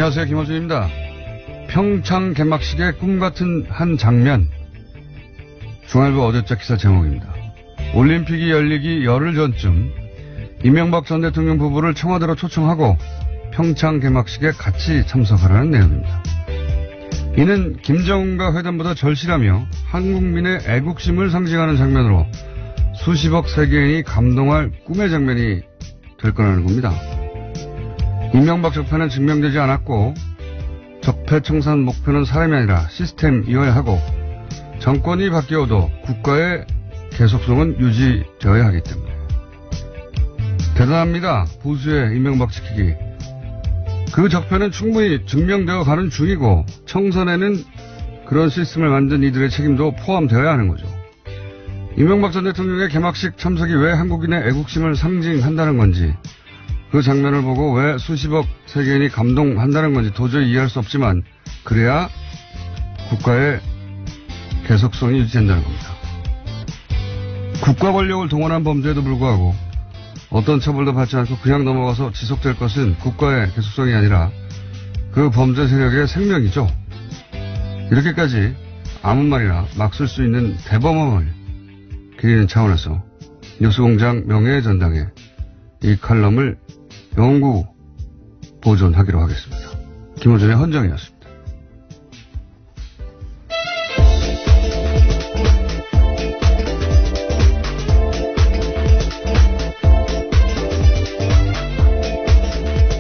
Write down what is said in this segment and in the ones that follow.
안녕하세요. 김호준입니다. 평창 개막식의 꿈같은 한 장면. 중앙일보 어제자 기사 제목입니다. 올림픽이 열리기 열흘 전쯤 이명박 전 대통령 부부를 청와대로 초청하고 평창 개막식에 같이 참석하라는 내용입니다. 이는 김정은과 회담보다 절실하며 한국민의 애국심을 상징하는 장면으로 수십억 세계인이 감동할 꿈의 장면이 될 거라는 겁니다. 이명박 적폐는 증명되지 않았고 적폐청산 목표는 사람이 아니라 시스템이어야 하고 정권이 바뀌어도 국가의 계속성은 유지되어야 하기 때문에. 대단합니다. 보수의 이명박 지키기. 그 적폐는 충분히 증명되어 가는 중이고 청산에는 그런 시스템을 만든 이들의 책임도 포함되어야 하는 거죠. 이명박 전 대통령의 개막식 참석이 왜 한국인의 애국심을 상징한다는 건지, 그 장면을 보고 왜 수십억 세계인이 감동한다는 건지 도저히 이해할 수 없지만 그래야 국가의 계속성이 유지된다는 겁니다. 국가 권력을 동원한 범죄에도 불구하고 어떤 처벌도 받지 않고 그냥 넘어가서 지속될 것은 국가의 계속성이 아니라 그 범죄 세력의 생명이죠. 이렇게까지 아무 말이나 막 쓸 수 있는 대범함을 기리는 차원에서 뉴스공장 명예의 전당에 이 칼럼을 영구 보존하기로 하겠습니다. 김호준의 헌정이었습니다.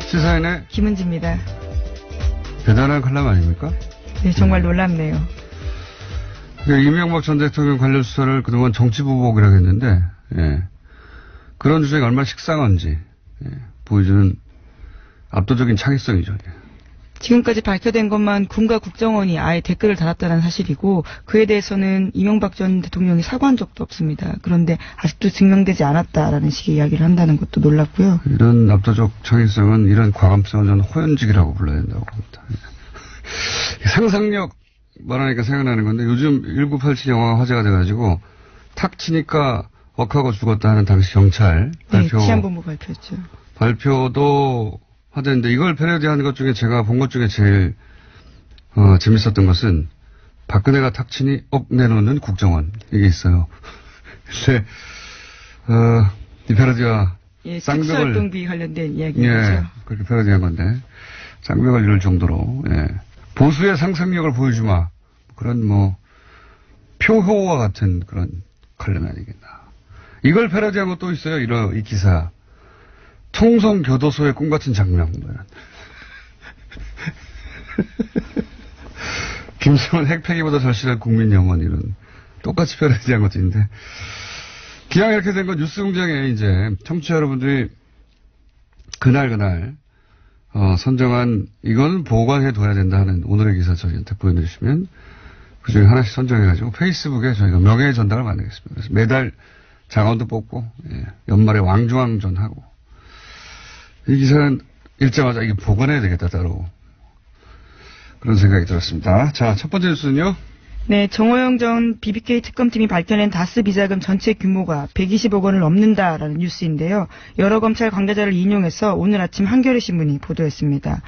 시사인의 김은지입니다. 대단한 칼럼 아닙니까? 네, 정말 놀랍네요. 이명박 전 대통령 관련 수사를 그동안 정치보복이라고 했는데, 예. 그런 주장이 얼마나 식상한지, 예. 보여주는 압도적인 창의성이죠. 예. 지금까지 발표된 것만 군과 국정원이 아예 댓글을 달았다는 사실이고, 그에 대해서는 이명박 전 대통령이 사과한 적도 없습니다. 그런데 아직도 증명되지 않았다라는 식의 이야기를 한다는 것도 놀랍고요. 이런 압도적 창의성은, 이런 과감성은 저는 호연직이라고 불러야 된다고 봅니다. 예. 상상력 말하니까 생각나는 건데, 요즘 1987 영화가 화제가 돼가지고 탁 치니까 억하고 죽었다 하는 당시 경찰 발표. 네, 치안본부 발표였죠. 발표도 하던데, 이걸 패러디하는 것 중에 제가 본 것 중에 제일 재밌었던 것은 박근혜가 탁 치니 억 내놓는 국정원, 이게 있어요. 근데 이 패러디와 예, 쌍벽을, 특수활동비 관련된 이야기죠. 예, 그렇게 패러디한 건데 쌍벽을 이룰 정도로, 예. 보수의 상상력을 보여주마, 그런 뭐 표효와 같은 그런 칼럼 아니겠나. 이걸 패러디한 것도 있어요. 이 기사. 통성교도소의 꿈같은 장면. 김정은 핵폐기보다 절실한 국민 영원, 이런 똑같이 패러디한 것도 있는데, 기왕 이렇게 된 건 뉴스공장에 이제 청취자 여러분들이 그날 선정한, 이건 보관해둬야 된다 하는 오늘의 기사 저희한테 보여주시면 그중에 하나씩 선정해가지고 페이스북에 저희가 명예의 전당을 만들겠습니다. 그래서 매달 장원도 뽑고, 예, 연말에 왕중왕전하고. 이 기사는 읽자마자 이게 보관해야 되겠다, 따로. 그런 생각이 들었습니다. 자, 첫 번째 뉴스는요. 네, 정호영 전 BBK 특검팀이 밝혀낸 다스 비자금 전체 규모가 120억 원을 넘는다라는 뉴스인데요. 여러 검찰 관계자를 인용해서 오늘 아침 한겨레 신문이 보도했습니다.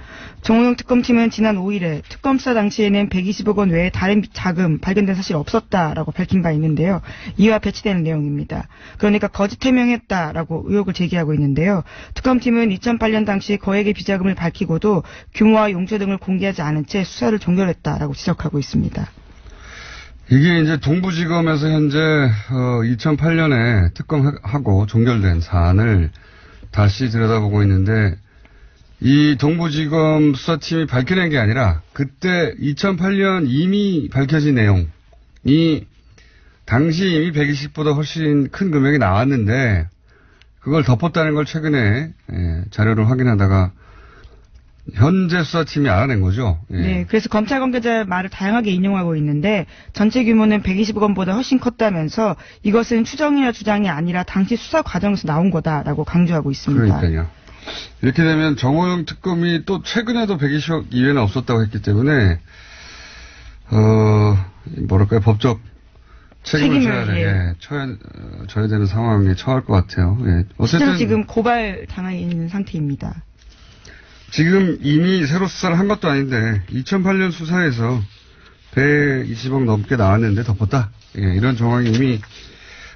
정호영 특검팀은 지난 5일에 특검 수사 당시에는 120억 원 외에 다른 자금 발견된 사실이 없었다라고 밝힌 바 있는데요. 이와 배치되는 내용입니다. 그러니까 거짓 해명했다라고 의혹을 제기하고 있는데요. 특검팀은 2008년 당시 거액의 비자금을 밝히고도 규모와 용처 등을 공개하지 않은 채 수사를 종결했다라고 지적하고 있습니다. 이게 이제 동부지검에서 현재 2008년에 특검하고 종결된 사안을 다시 들여다보고 있는데, 이 동부지검 수사팀이 밝혀낸 게 아니라 그때 2008년 이미 밝혀진 내용이 당시 이미 120보다 훨씬 큰 금액이 나왔는데 그걸 덮었다는 걸 최근에 자료를 확인하다가 현재 수사팀이 알아낸 거죠. 예. 네, 그래서 검찰 관계자 말을 다양하게 인용하고 있는데 전체 규모는 120억 원보다 훨씬 컸다면서 이것은 추정이나 주장이 아니라 당시 수사 과정에서 나온 거다라고 강조하고 있습니다. 그러니까요. 이렇게 되면 정호영 특검이 또 최근에도 120억 이외는 없었다고 했기 때문에 뭐랄까요, 법적 책임을 져야 돼. 져야 되는 상황에 처할 것 같아요. 예. 어쨌든 지금 고발 당해 있는 상태입니다. 지금 이미 새로 수사를 한 것도 아닌데 2008년 수사에서 120억 넘게 나왔는데 덮었다. 예, 이런 정황이 이미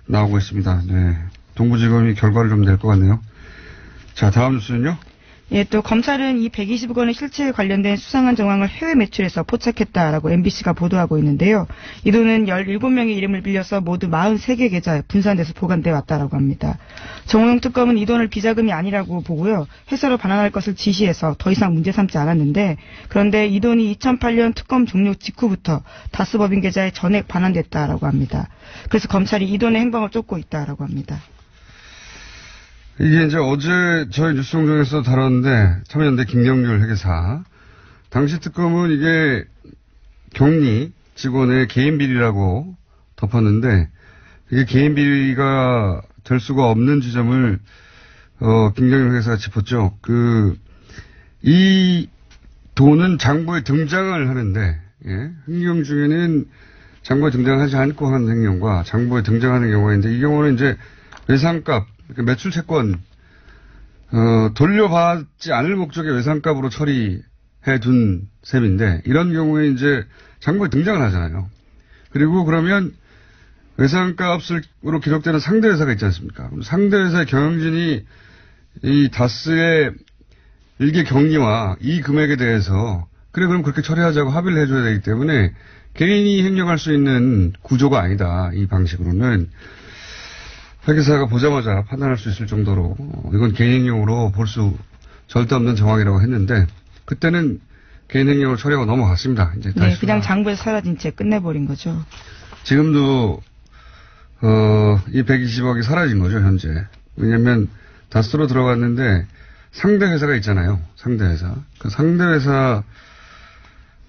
나오고 있습니다. 네. 동부지검이 결과를 좀 낼 것 같네요. 자, 다음 뉴스는요. 예, 또 검찰은 이 120억 원의 실체에 관련된 수상한 정황을 해외 매출해서 포착했다라고 MBC가 보도하고 있는데요. 이 돈은 17명의 이름을 빌려서 모두 43개 계좌에 분산돼서 보관돼 왔다라고 합니다. 정호영 특검은 이 돈을 비자금이 아니라고 보고요. 회사로 반환할 것을 지시해서 더 이상 문제 삼지 않았는데, 그런데 이 돈이 2008년 특검 종료 직후부터 다스법인 계좌에 전액 반환됐다라고 합니다. 그래서 검찰이 이 돈의 행방을 쫓고 있다라고 합니다. 이게 이제 어제 저희 뉴스공장에서 다뤘는데 참여연대 김경률 회계사. 당시 특검은 이게 격리 직원의 개인 비리라고 덮었는데 이게 개인 비리가 될 수가 없는 지점을 김경률 회계사가 짚었죠. 이 돈은 장부에 등장을 하는데 행령 중에는 장부에 등장하지 않고 하는 행령과 장부에 등장하는 경우가 있는데 이 경우는 이제 외상값 매출 채권, 돌려받지 않을 목적의 외상값으로 처리해 둔 셈인데, 이런 경우에 이제 장부에 등장을 하잖아요. 그리고 그러면 외상값으로 기록되는 상대회사가 있지 않습니까? 그럼 상대회사의 경영진이 이 다스의 일개 격리와 이 금액에 대해서, 그럼 그렇게 처리하자고 합의를 해줘야 되기 때문에 개인이 행령할 수 있는 구조가 아니다. 이 방식으로는. 회계사가 보자마자 판단할 수 있을 정도로 이건 개인행령으로 볼 수 절대 없는 정황이라고 했는데 그때는 개인행령으로 처리하고 넘어갔습니다. 이제 네, 그냥 장부에서 사라진 채 끝내버린 거죠. 지금도 이 120억이 사라진 거죠, 현재. 왜냐하면 다스로 들어갔는데 상대 회사가 있잖아요. 상대 회사. 그 상대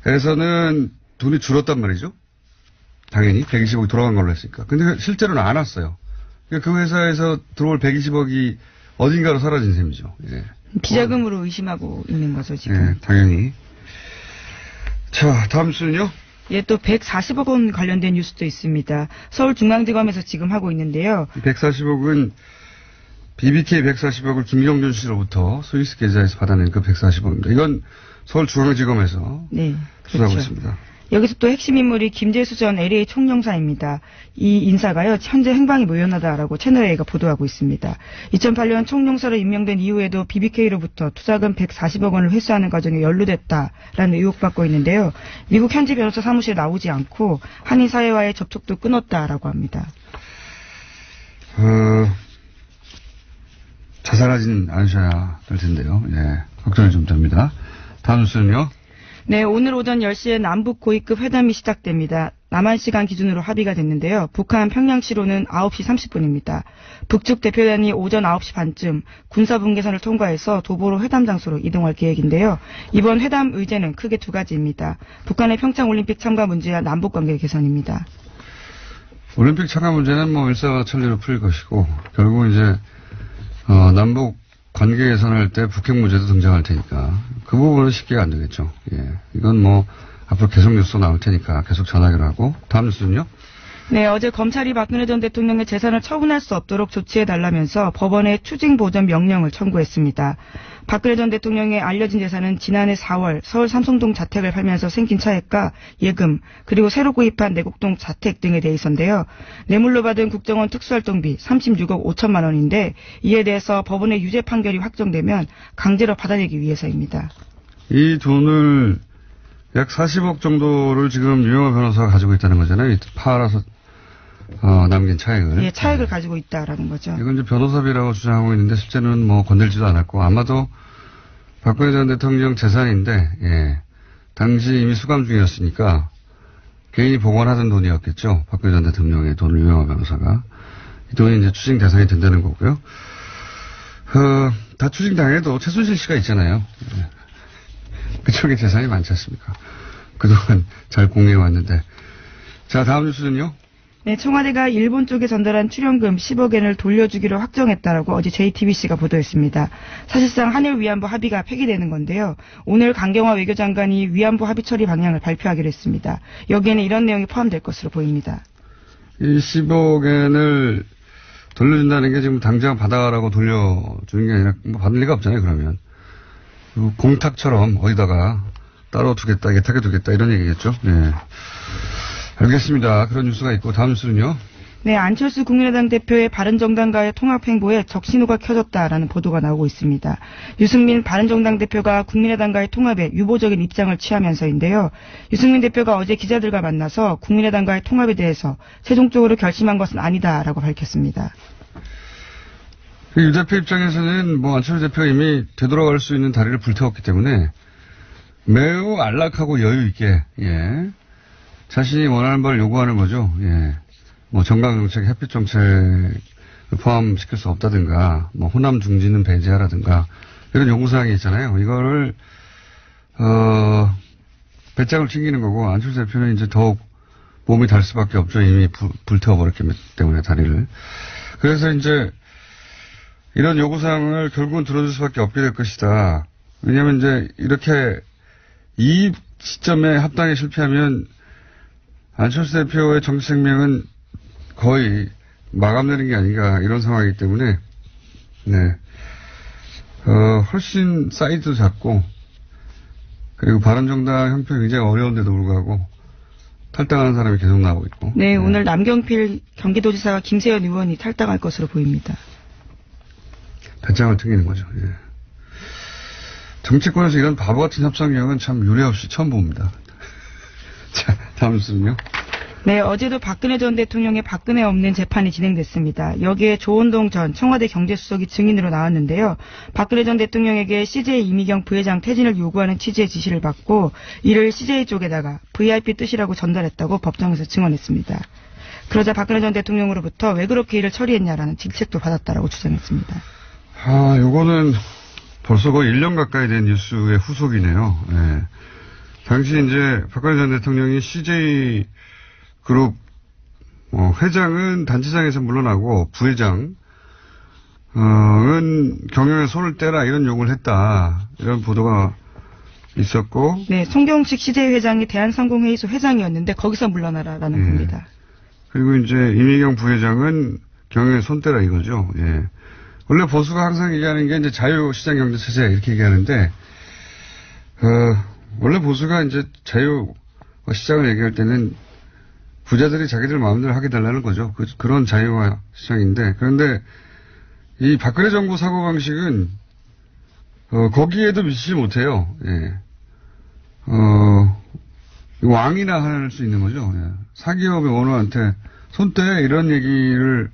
회사에서는 돈이 줄었단 말이죠. 당연히 120억이 돌아간 걸로 했으니까. 근데 실제로는 안 왔어요. 그 회사에서 들어올 120억이 어딘가로 사라진 셈이죠. 예. 비자금으로 의심하고 있는 거죠, 지금. 예, 당연히. 자, 다음 뉴스는요? 예, 또 140억 원 관련된 뉴스도 있습니다. 서울중앙지검에서 지금 하고 있는데요. 140억은 BBK 140억을 김경준 씨로부터 스위스 계좌에서 받아낸 그 140억입니다. 이건 서울중앙지검에서 네, 수사하고 그렇죠. 있습니다. 여기서 또 핵심 인물이 김재수 전 LA 총영사입니다. 이 인사가요, 현재 행방이 묘연하다라고 채널A가 보도하고 있습니다. 2008년 총영사로 임명된 이후에도 BBK로부터 투자금 140억 원을 회수하는 과정에 연루됐다라는 의혹받고 있는데요. 미국 현지 변호사 사무실에 나오지 않고 한인 사회와의 접촉도 끊었다라고 합니다. 자살하진 않으셔야 될 텐데요. 예, 걱정이 좀 됩니다. 다음 뉴스는요? 네, 오늘 오전 10시에 남북 고위급 회담이 시작됩니다. 남한 시간 기준으로 합의가 됐는데요. 북한 평양시로는 9시 30분입니다. 북측 대표단이 오전 9시 반쯤 군사분계선을 통과해서 도보로 회담 장소로 이동할 계획인데요. 이번 회담 의제는 크게 두 가지입니다. 북한의 평창올림픽 참가 문제와 남북관계 개선입니다. 올림픽 참가 문제는 뭐 일사천리로 풀릴 것이고 결국 이제 남북 관계 개선할 때 북핵 문제도 등장할 테니까 그 부분은 쉽게 안 되겠죠. 예, 이건 뭐 앞으로 계속 뉴스 나올 테니까 계속 전화기로 하고. 다음 뉴스는요? 네, 어제 검찰이 박근혜 전 대통령의 재산을 처분할 수 없도록 조치해달라면서 법원에 추징보전 명령을 청구했습니다. 박근혜 전 대통령의 알려진 재산은 지난해 4월 서울 삼성동 자택을 팔면서 생긴 차액과 예금, 그리고 새로 구입한 내곡동 자택 등에 대해서인데요. 뇌물로 받은 국정원 특수활동비 36억 5천만 원인데 이에 대해서 법원의 유죄 판결이 확정되면 강제로 받아내기 위해서입니다. 이 돈을 약 40억 정도를 지금 유영하 변호사가 가지고 있다는 거잖아요. 팔아서 남긴 차액을. 예, 차액을 가지고 있다라는 거죠. 이건 이제 변호사비라고 주장하고 있는데 실제는 뭐 건들지도 않았고 아마도 박근혜 전 대통령 재산인데 예, 당시 이미 수감 중이었으니까 개인이 보관하던 돈이었겠죠. 박근혜 전 대통령의 돈을 유영하 변호사가. 이 돈이 이제 추징 대상이 된다는 거고요. 다 추징당해도 최순실 씨가 있잖아요. 예. 그쪽에 재산이 많지 않습니까? 그동안 잘 공유해왔는데. 자, 다음 뉴스는요? 네, 청와대가 일본 쪽에 전달한 출연금 10억 엔을 돌려주기로 확정했다라고 어제 JTBC가 보도했습니다. 사실상 한일 위안부 합의가 폐기되는 건데요. 오늘 강경화 외교장관이 위안부 합의 처리 방향을 발표하기로 했습니다. 여기에는 이런 내용이 포함될 것으로 보입니다. 이 10억 엔을 돌려준다는 게 지금 당장 받아라고 돌려주는 게 아니라 뭐 받을 리가 없잖아요, 그러면. 공탁처럼 어디다가 따로 두겠다, 예탁해 두겠다 이런 얘기겠죠. 네. 알겠습니다. 그런 뉴스가 있고 다음 뉴스는요. 네, 안철수 국민의당 대표의 바른정당과의 통합 행보에 적신호가 켜졌다라는 보도가 나오고 있습니다. 유승민 바른정당 대표가 국민의당과의 통합에 유보적인 입장을 취하면서인데요. 유승민 대표가 어제 기자들과 만나서 국민의당과의 통합에 대해서 최종적으로 결심한 것은 아니다라고 밝혔습니다. 유 대표 입장에서는 안철수 대표가 이미 되돌아갈 수 있는 다리를 불태웠기 때문에 매우 안락하고 여유 있게 자신이 원하는 바를 요구하는 거죠. 정강정책, 햇빛정책을 포함시킬 수 없다든가, 호남 중진은 배제하라든가, 이런 요구사항이 있잖아요. 이거를, 배짱을 튕기는 거고, 안철수 대표는 이제 더욱 몸이 달 수밖에 없죠. 이미 불태워버렸기 때문에 다리를. 그래서 이제, 이런 요구사항을 결국은 들어줄 수밖에 없게 될 것이다. 왜냐면 이제, 이렇게, 이 시점에 합당에 실패하면, 안철수 대표의 정치 생명은 거의 마감되는 게 아닌가 이런 상황이기 때문에 훨씬 사이즈도 작고 그리고 바른정당 형편이 굉장히 어려운데도 불구하고 탈당하는 사람이 계속 나오고 있고. 네, 오늘 남경필 경기도지사와 김세현 의원이 탈당할 것으로 보입니다. 배짱을 튕기는 거죠. 정치권에서 이런 바보 같은 협상력은 참 유례없이 처음 봅니다. 자, 다음 뉴스는요. 네, 어제도 박근혜 전 대통령의 박근혜 없는 재판이 진행됐습니다. 여기에 조원동 전 청와대 경제수석이 증인으로 나왔는데요. 박근혜 전 대통령에게 CJ 이미경 부회장 퇴진을 요구하는 취지의 지시를 받고 이를 CJ 쪽에다가 VIP 뜻이라고 전달했다고 법정에서 증언했습니다. 그러자 박근혜 전 대통령으로부터 왜 그렇게 일을 처리했냐라는 질책도 받았다라고 주장했습니다. 요거는 벌써 거의 1년 가까이 된 뉴스의 후속이네요. 네. 당시 이제 박근혜 전 대통령이 CJ 그룹 회장은 단체장에서 물러나고 부회장은 경영에 손을 떼라 이런 요구를 했다. 이런 보도가 있었고. 네, 송경식 CJ 회장이 대한상공회의소 회장이었는데 거기서 물러나라라는 겁니다. 그리고 이제 이미경 부회장은 경영에 손 떼라 이거죠. 원래 보수가 항상 얘기하는 게 이제 자유시장 경제 체제 이렇게 얘기하는데 원래 보수가 이제 자유 시장을 얘기할 때는 부자들이 자기들 마음대로 하게 달라는 거죠. 그런 자유화 시장인데. 그런데 이 박근혜 정부 사고방식은, 거기에도 미치지 못해요. 왕이나 할 수 있는 거죠. 사기업의 오너한테 손떼 이런 얘기를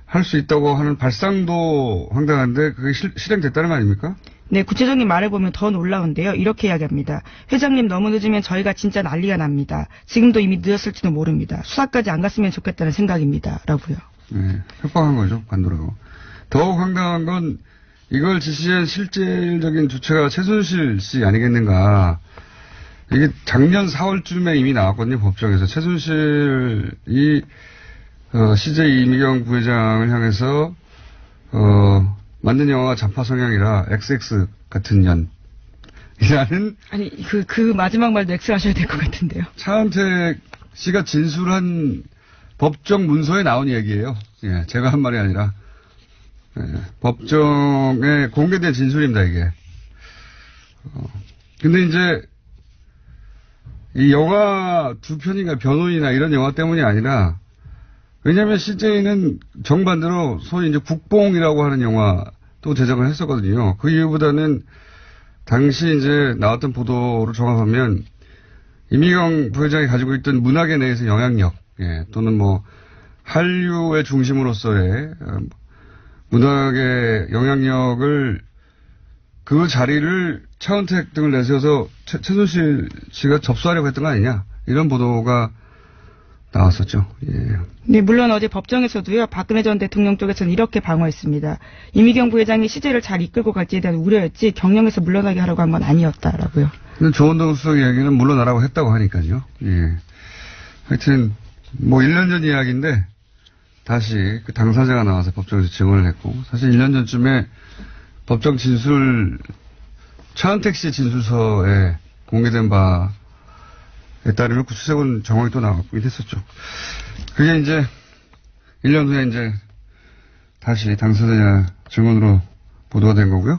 할 수 있다고 하는 발상도 황당한데 그게 실행됐다는 거 아닙니까? 네, 구체적인 말을 보면 더 놀라운데요. 이렇게 이야기합니다. 회장님 너무 늦으면 저희가 진짜 난리가 납니다. 지금도 이미 늦었을지도 모릅니다. 수사까지 안 갔으면 좋겠다는 생각입니다. 라고요. 협박한 거죠. 반도라고. 더욱 황당한 건 이걸 지시한 실질적인 주체가 최순실 씨 아니겠는가. 이게 작년 4월쯤에 이미 나왔거든요. 법정에서. 최순실이 CJ 이미경 부회장을 향해서 만든 영화가 좌파 성향이라 XX 같은 년이라는. 아니, 그 마지막 말도 X 하셔야 될 것 같은데요. 차은택 씨가 진술한 법정 문서에 나온 얘기예요. 제가 한 말이 아니라. 법정에 공개된 진술입니다, 이게. 근데 이제, 이 영화 두 편인가 변호인이나 이런 영화 때문이 아니라, 왜냐면 CJ는 정반대로 소위 이제 국뽕이라고 하는 영화도 제작을 했었거든요. 그 이유보다는 당시 이제 나왔던 보도를 종합하면 이미경 부회장이 가지고 있던 문학에 내에서 영향력, 또는 한류의 중심으로서의 문학의 영향력을 그 자리를 차은택 등을 내세워서 최순실 씨가 접수하려고 했던 거 아니냐. 이런 보도가 나왔었죠. 네, 물론 어제 법정에서도요, 박근혜 전 대통령 쪽에서는 이렇게 방어했습니다. 이미경 부회장이 CJ를 잘 이끌고 갈지에 대한 우려였지 경영에서 물러나게 하려고 한 건 아니었다라고요. 근데 조원동 수석 이야기는 물러나라고 했다고 하니까요. 하여튼 1년 전 이야기인데 다시 그 당사자가 나와서 법정에서 증언을 했고, 사실 1년 전쯤에 법정 진술 차은택 씨 진술서에 공개된 바에 따르면 구치세군 정황이 또 나왔긴 했었죠. 그게 이제 1년 후에 이제 다시 당사자 증언으로 보도가 된 거고요.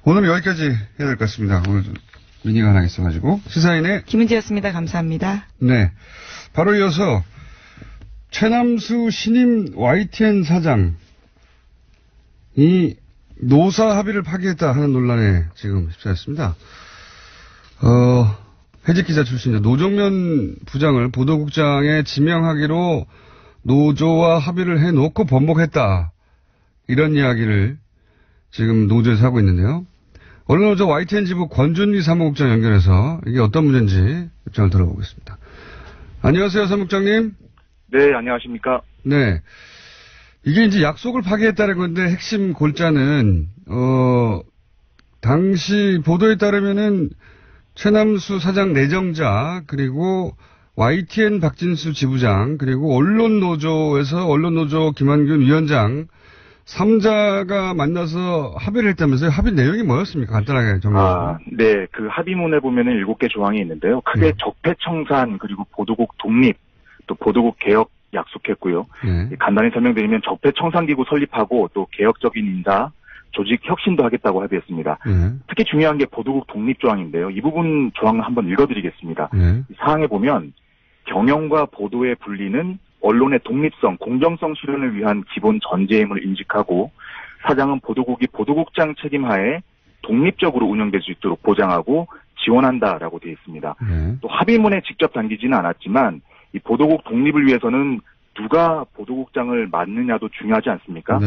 오늘 여기까지 해야 될 것 같습니다. 오늘 좀 미니가 하나 있어가지고. 시사인의 김은지였습니다. 감사합니다. 네. 바로 이어서 최남수 신임 YTN 사장이 노사 합의를 파기했다 하는 논란에 지금 휩싸였습니다. 해직 기자 출신이죠. 노정면 부장을 보도국장에 지명하기로 노조와 합의를 해놓고 번복했다. 이런 이야기를 지금 노조에서 하고 있는데요. 언론노조 YTN 지부 권준리 사무국장 연결해서 이게 어떤 문제인지 입장을 들어보겠습니다. 안녕하세요, 사무국장님. 네, 안녕하십니까. 네. 이게 이제 약속을 파기했다는 건데 핵심 골자는, 당시 보도에 따르면은 최남수 사장 내정자, 그리고 YTN 박진수 지부장, 그리고 언론노조에서 언론노조 김한균 위원장, 3자가 만나서 합의를 했다면서요? 합의 내용이 뭐였습니까? 간단하게 정리해주세요. 네. 그 합의문에 보면은 7개 조항이 있는데요. 크게 적폐청산, 그리고 보도국 독립, 또 보도국 개혁 약속했고요. 간단히 설명드리면 적폐청산기구 설립하고 또 개혁적인 인사, 조직 혁신도 하겠다고 합의했습니다. 특히 중요한 게 보도국 독립 조항인데요. 이 부분 조항을 한번 읽어드리겠습니다. 이 사항에 보면 경영과 보도의 분리는 언론의 독립성, 공정성 실현을 위한 기본 전제임을 인식하고 사장은 보도국이 보도국장 책임하에 독립적으로 운영될 수 있도록 보장하고 지원한다라고 되어 있습니다. 또 합의문에 직접 담기지는 않았지만 이 보도국 독립을 위해서는 누가 보도국장을 맡느냐도 중요하지 않습니까?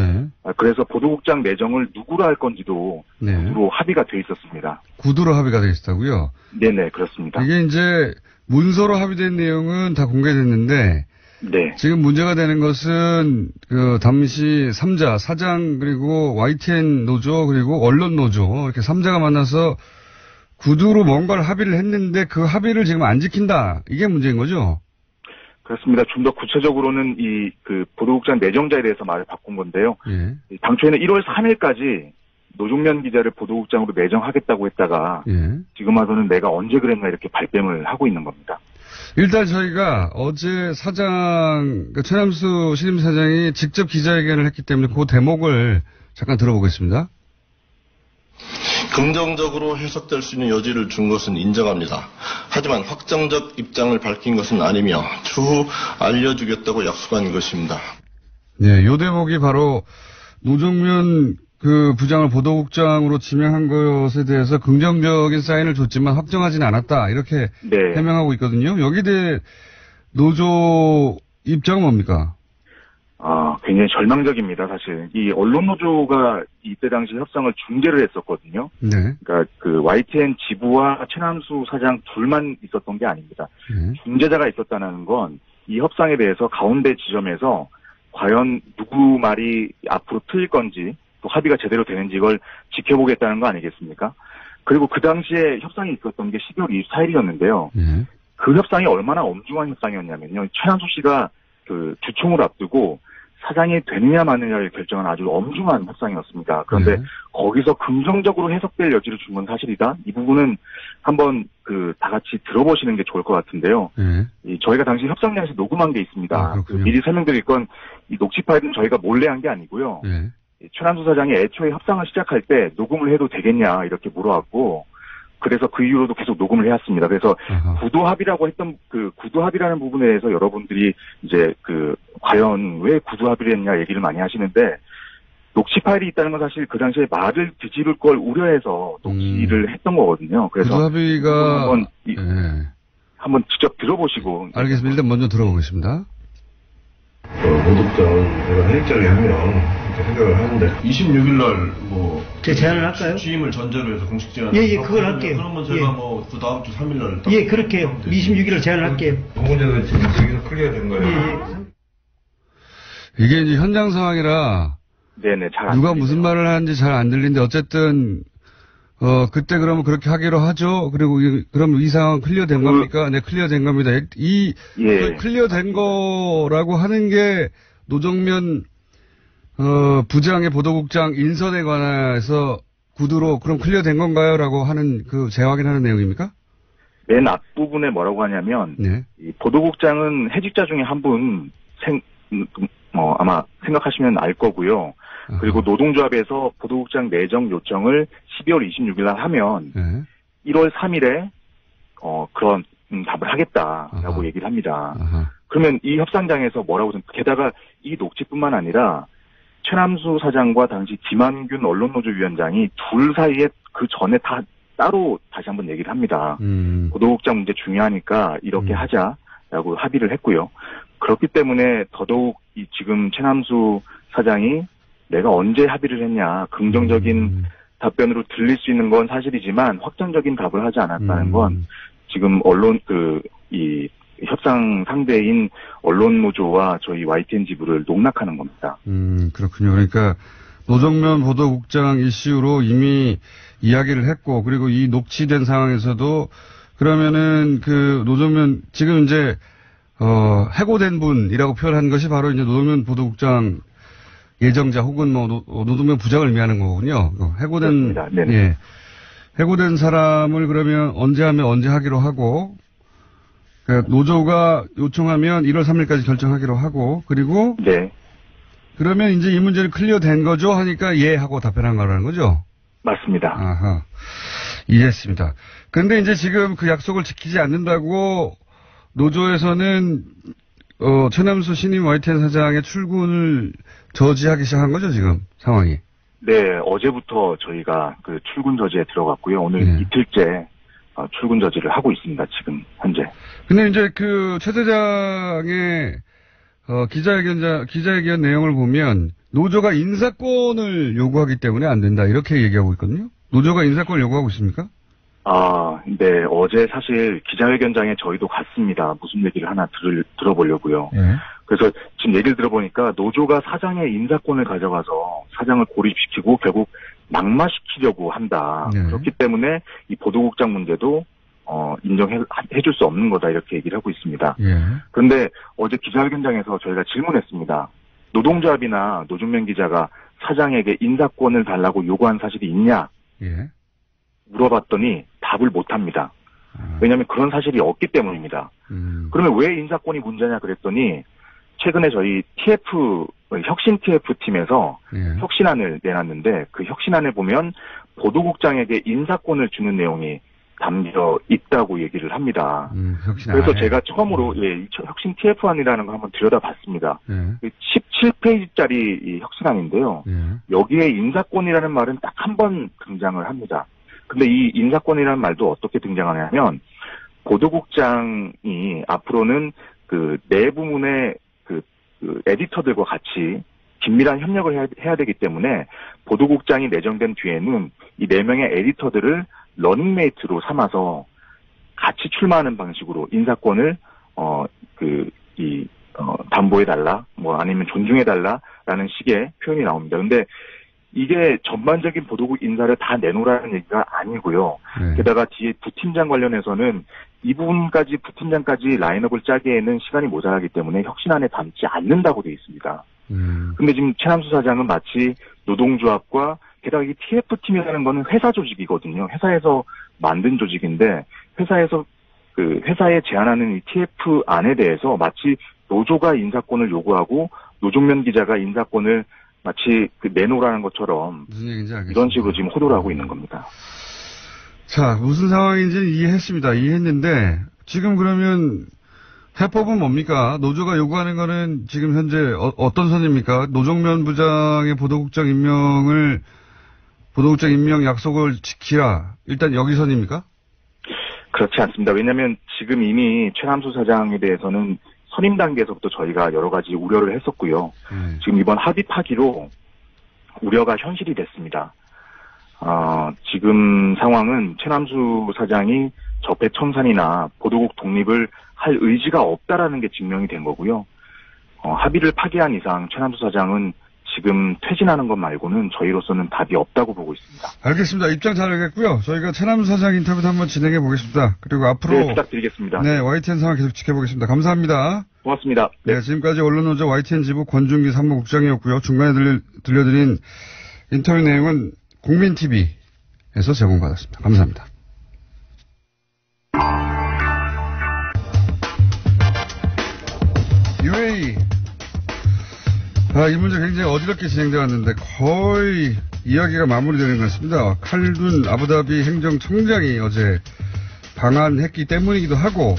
그래서 보도국장 내정을 누구로 할 건지도 구두로 합의가 되어 있었습니다. 구두로 합의가 되어 있었다고요? 네네, 그렇습니다. 이게 이제 문서로 합의된 내용은 다 공개됐는데 네. 지금 문제가 되는 것은 그 당시 3자, 사장 그리고 YTN 노조 그리고 언론 노조 이렇게 3자가 만나서 구두로 뭔가를 합의를 했는데 그 합의를 지금 안 지킨다. 이게 문제인 거죠? 그렇습니다. 좀 더 구체적으로는 그 보도국장 내정자에 대해서 말을 바꾼 건데요. 당초에는 1월 3일까지 노종면 기자를 보도국장으로 내정하겠다고 했다가 지금 와서는 내가 언제 그랬나 이렇게 발뺌을 하고 있는 겁니다. 일단 저희가 어제 사장, 최남수 신임 사장이 직접 기자회견을 했기 때문에 그 대목을 잠깐 들어보겠습니다. 긍정적으로 해석될 수 있는 여지를 준 것은 인정합니다. 하지만 확정적 입장을 밝힌 것은 아니며 추후 알려주겠다고 약속한 것입니다. 네, 요 대목이 바로 노정면 그 부장을 보도국장으로 지명한 것에 대해서 긍정적인 사인을 줬지만 확정하지는 않았다. 이렇게 해명하고 있거든요. 여기에 대해 노조 입장은 뭡니까? 굉장히 절망적입니다, 사실. 이 언론노조가 이때 당시 협상을 중재를 했었거든요. 그러니까 그 YTN 지부와 최남수 사장 둘만 있었던 게 아닙니다. 중재자가 있었다는 건 이 협상에 대해서 가운데 지점에서 과연 누구 말이 앞으로 틀릴 건지 또 합의가 제대로 되는지 이걸 지켜보겠다는 거 아니겠습니까? 그리고 그 당시에 협상이 있었던 게 12월 24일이었는데요. 그 협상이 얼마나 엄중한 협상이었냐면요. 최남수 씨가 그 주총을 앞두고 사장이 되느냐 마느냐를 결정한 아주 엄중한 협상이었습니다. 그런데 거기서 긍정적으로 해석될 여지를 준 건 사실이다. 이 부분은 한번 다 같이 들어보시는 게 좋을 것 같은데요. 저희가 당시 협상장에서 녹음한 게 있습니다. 미리 설명드릴 건 이 녹취 파일은 저희가 몰래 한 게 아니고요. 최남수 사장이 애초에 협상을 시작할 때 녹음을 해도 되겠냐 이렇게 물어왔고 그래서 그 이후로도 계속 녹음을 해왔습니다. 그래서 구도 합의라고 했던 그 구도 합의라는 부분에 대해서 여러분들이 이제 과연 왜 구도 합의를 했냐 얘기를 많이 하시는데 녹취 파일이 있다는 건 사실 그 당시에 말을 뒤집을 걸 우려해서 녹취를 했던 거거든요. 그래서 구도 합의가 한번 직접 들어보시고. 알겠습니다. 일단 먼저 들어보겠습니다. 보도국장은 내가 해직자를 하면 이렇게 생각을 하는데 26일 날 제가 제안을 할까요? 취임을 전제로 해서 공식 제안. 예, 그걸 할게요. 그러면 제가 그 다음 주 3일 날. 예, 그렇게 해요. 26일을 제안을 할게요. 그 문제는 지금 여기서 클리어된 거예요. 이게 이제 현장 상황이라 네네, 누가 무슨 말을 하는지 잘 안 들리는데 어쨌든 그때 그러면 그렇게 하기로 하죠. 그리고 그럼 이 상황 클리어된 겁니까? 네, 클리어된 겁니다. 클리어된 거라고 하는 게 노정면 부장의 보도국장 인선에 관해서 구두로 그럼 클리어된 건가요? 라고 하는 재확인하는 내용입니까? 맨 앞부분에 뭐라고 하냐면 이 보도국장은 해직자 중에 한 분 아마 생각하시면 알 거고요. 그리고 노동조합에서 보도국장 내정 요청을 12월 26일 날 하면 1월 3일에 그런 답을 하겠다라고 얘기를 합니다. 그러면 이 협상장에서 뭐라고 게다가 이 녹취뿐만 아니라 최남수 사장과 당시 김한균 언론노조위원장이 둘 사이에 그 전에 다 따로 다시 한번 얘기를 합니다. 보도국장 문제 중요하니까 이렇게 하자라고 합의를 했고요. 그렇기 때문에 더더욱 이 지금 최남수 사장이 내가 언제 합의를 했냐, 긍정적인 답변으로 들릴 수 있는 건 사실이지만 확정적인 답을 하지 않았다는 건 지금 이 협상 상대인 언론노조와 저희 YTN 지부를 농락하는 겁니다. 그렇군요. 그러니까 노정면 보도국장 이슈로 이미 이야기를 했고, 그리고 이 녹취된 상황에서도 그러면은 그 노정면 지금 이제 해고된 분이라고 표현한 것이 바로 이제 노정면 보도국장 예정자 혹은 뭐 노동면 부장을 의미하는 거군요. 해고된 예, 해고된 사람을 그러면 언제 하면 언제 하기로 하고, 그러니까 노조가 요청하면 1월 3일까지 결정하기로 하고, 그리고 그러면 이제 이 문제는 클리어된 거죠 하니까 예 하고 답변한 거라는 거죠. 맞습니다. 아하, 이해했습니다. 그런데 이제 지금 그 약속을 지키지 않는다고 노조에서는 최남수 신임 YTN 사장의 출근을 저지하기 시작한 거죠, 지금 상황이. 네, 어제부터 저희가 그 출근 저지에 들어갔고요. 오늘 이틀째 출근 저지를 하고 있습니다, 지금 현재. 근데 이제 그 최 사장의 기자회견 내용을 보면 노조가 인사권을 요구하기 때문에 안 된다 이렇게 얘기하고 있거든요. 노조가 인사권을 요구하고 있습니까? 네. 어제 사실 기자회견장에 저희도 갔습니다. 무슨 얘기를 하나 들어보려고요. 그래서 지금 얘기를 들어보니까 노조가 사장의 인사권을 가져가서 사장을 고립시키고 결국 낙마시키려고 한다. 그렇기 때문에 이 보도국장 문제도 인정해줄 수 없는 거다 이렇게 얘기를 하고 있습니다. 그런데 어제 기자회견장에서 저희가 질문했습니다. 노동조합이나 노중면 기자가 사장에게 인사권을 달라고 요구한 사실이 있냐? 물어봤더니 답을 못합니다. 왜냐하면 그런 사실이 없기 때문입니다. 그러면 왜 인사권이 문제냐 그랬더니 최근에 저희 혁신 TF 팀에서 혁신안을 내놨는데 그 혁신안을 보면 보도국장에게 인사권을 주는 내용이 담겨 있다고 얘기를 합니다. 그래서 제가 처음으로 혁신 TF안이라는 거 한번 들여다봤습니다. 17페이지짜리 이 혁신안인데요. 여기에 인사권이라는 말은 딱 한 번 등장을 합니다. 근데 이 인사권이라는 말도 어떻게 등장하냐면 보도국장이 앞으로는 그 내부문의 그 에디터들과 같이 긴밀한 협력을 해야 되기 때문에 보도국장이 내정된 뒤에는 이 4명의 에디터들을 러닝메이트로 삼아서 같이 출마하는 방식으로 인사권을 담보해달라, 뭐 아니면 존중해달라라는 식의 표현이 나옵니다. 근데 이게 전반적인 보도국 인사를 다 내놓으라는 얘기가 아니고요. 게다가 뒤에 부팀장 관련해서는 이 부분까지 부팀장까지 라인업을 짜기에는 시간이 모자라기 때문에 혁신안에 담지 않는다고 되어 있습니다. 근데 지금 최남수 사장은 마치 노동조합과 게다가 이 TF팀이라는 거는 회사 조직이거든요. 회사에서 만든 조직인데 회사에 제안하는 이 TF안에 대해서 마치 노조가 인사권을 요구하고 노종면 기자가 인사권을 마치 내놓으라는 것처럼 무슨 얘기인지 알겠습니다. 이런 식으로 지금 호도를 하고 있는 겁니다. 자, 무슨 상황인지는 이해했습니다. 이해했는데 지금 그러면 해법은 뭡니까? 노조가 요구하는 거는 지금 현재 어떤 선입니까? 노정면 부장의 보도국장 임명 약속을 지키라. 일단 여기 선입니까? 그렇지 않습니다. 왜냐하면 지금 이미 최남수 사장에 대해서는 선임 단계에서부터 저희가 여러 가지 우려를 했었고요. 지금 이번 합의 파기로 우려가 현실이 됐습니다. 지금 상황은 최남수 사장이 적폐청산이나 보도국 독립을 할 의지가 없다라는 게 증명이 된 거고요. 합의를 파기한 이상 최남수 사장은 지금 퇴진하는 것 말고는 저희로서는 답이 없다고 보고 있습니다. 알겠습니다. 입장 잘 알겠고요. 저희가 최남수 사장 인터뷰도 한번 진행해 보겠습니다. 그리고 앞으로 네, 부탁드리겠습니다. 네, YTN 상황 계속 지켜보겠습니다. 감사합니다. 고맙습니다. 네, 지금까지 언론노조 YTN 지부 권준기 상무국장이었고요. 중간에 들려드린 인터뷰 내용은 국민TV에서 제공받았습니다. 감사합니다. UAE 이 문제 굉장히 어지럽게 진행되어 왔는데 거의 이야기가 마무리되는 것 같습니다. 칼둔 아부다비 행정청장이 어제 방한했기 때문이기도 하고,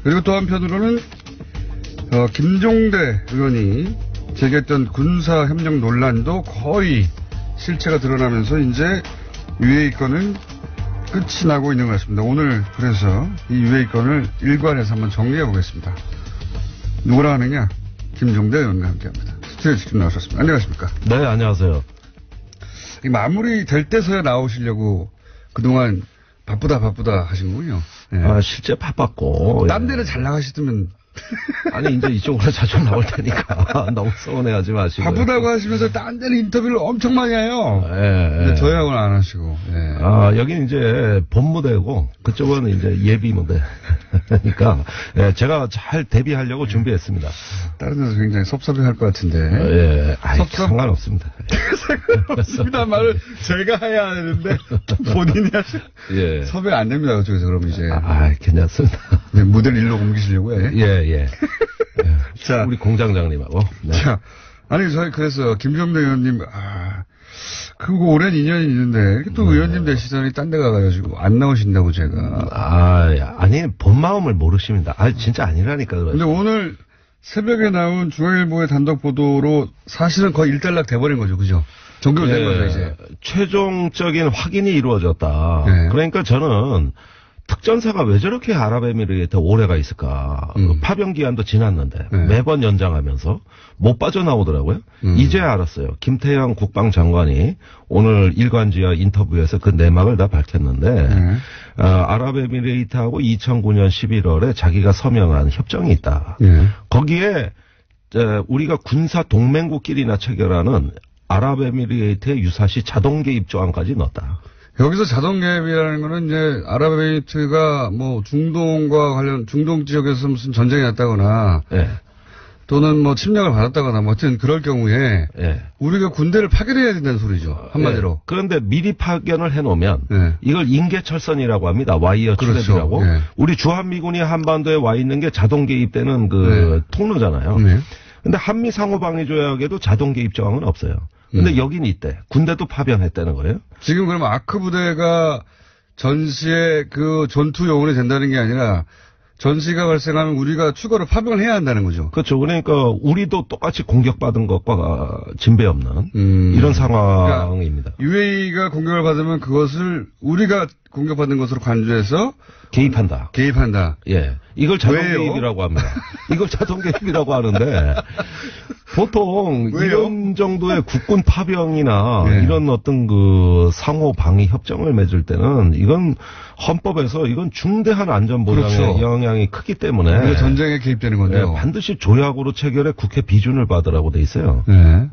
그리고 또 한편으로는 김종대 의원이 제기했던 군사협력 논란도 거의 실체가 드러나면서 이제 UA 건은 끝이 나고 있는 것 같습니다. 오늘 그래서 이 UA 건을 일관해서 한번 정리해 보겠습니다. 누구랑 하느냐? 김종대 의원과 함께합니다. 스튜디오에 직접 나오셨습니다. 안녕하십니까? 네, 안녕하세요. 이 마무리 될 때서야 나오시려고 그동안 바쁘다 하시는군요. 네. 실제 바빴고. 딴 데는 잘 나가시더면. 아니, 이제 이쪽으로 자주 나올 테니까 너무 서운해하지 마시고. 바쁘다고 하시면서 딴 데는 인터뷰를 엄청 많이 해요. 근데 저희하고는 안 하시고. 여기는 이제 본무대고 그쪽은 이제 예비 무대. 그러니까 제가 잘 대비하려고 준비했습니다. 다른 데서 굉장히 섭섭해할 것 같은데. 상관없습니다. 상관없습니다 말을 제가 해야 하는데 본인이 섭외 안 됩니다. 그쪽에서 그럼 이제. 괜찮습니다. 무대를 일로 옮기시려고 해. 예. 자, 우리 공장장님하고. 네. 자, 아니 저희 그래서 김종대 의원님 그거 오랜 인연이 있는데 이렇게 또 의원님 되시더니 딴 데 가가지고 안 나오신다고 제가. 아니 본 마음을 모르십니다. 진짜 아니라니까. 근데 오늘 새벽에 나온 중앙일보의 단독 보도로 사실은 거의 일단락 돼버린 거죠, 그죠? 종결된 거죠 이제. 최종적인 확인이 이루어졌다. 그러니까 저는. 특전사가 왜 저렇게 아랍에미리트에 오래가 있을까? 파병 기한도 지났는데 매번 연장하면서 못 빠져나오더라고요. 이제 알았어요. 김태형 국방장관이 오늘 일간지와 인터뷰에서 그 내막을 다 밝혔는데 아랍에미리트하고 2009년 11월에 자기가 서명한 협정이 있다. 거기에 우리가 군사 동맹국끼리나 체결하는 아랍에미리트의 유사시 자동 개입 조항까지 넣었다. 여기서 자동 개입이라는 거는 이제 아랍에미리트가 뭐 중동과 관련 중동 지역에서 무슨 전쟁이 났다거나 또는 뭐 침략을 받았다거나 뭐 하여튼 그럴 경우에 우리가 군대를 파견해야 된다는 소리죠. 한마디로. 그런데 미리 파견을 해놓으면 이걸 인계철선이라고 합니다. 와이어 트랩이라고. 그렇죠. 우리 주한미군이 한반도에 와 있는 게 자동 개입되는 그 통로잖아요. 근데 한미 상호방위조약에도 자동 개입 조항은 없어요. 근데 여긴 있대. 군대도 파병했다는 거예요? 지금 그러면 아크 부대가 전시에 그 전투 요원이 된다는 게 아니라 전시가 발생하면 우리가 추가로 파병을 해야 한다는 거죠. 그렇죠. 그러니까 우리도 똑같이 공격받은 것과 진배 없는 이런 상황입니다. 그러니까 UAE가 공격을 받으면 그것을 우리가 공격받은 것으로 간주해서 개입한다. 예. 이걸 자동 개입이라고 합니다. 이걸 자동 개입이라고 하는데 보통 이런 정도의 국군 파병이나 이런 어떤 그 상호 방위 협정을 맺을 때는 이건 헌법에서 이건 중대한 안전 보장에 영향이 크기 때문에 전쟁에 개입되는 건데요. 반드시 조약으로 체결해 국회 비준을 받으라고 돼 있어요.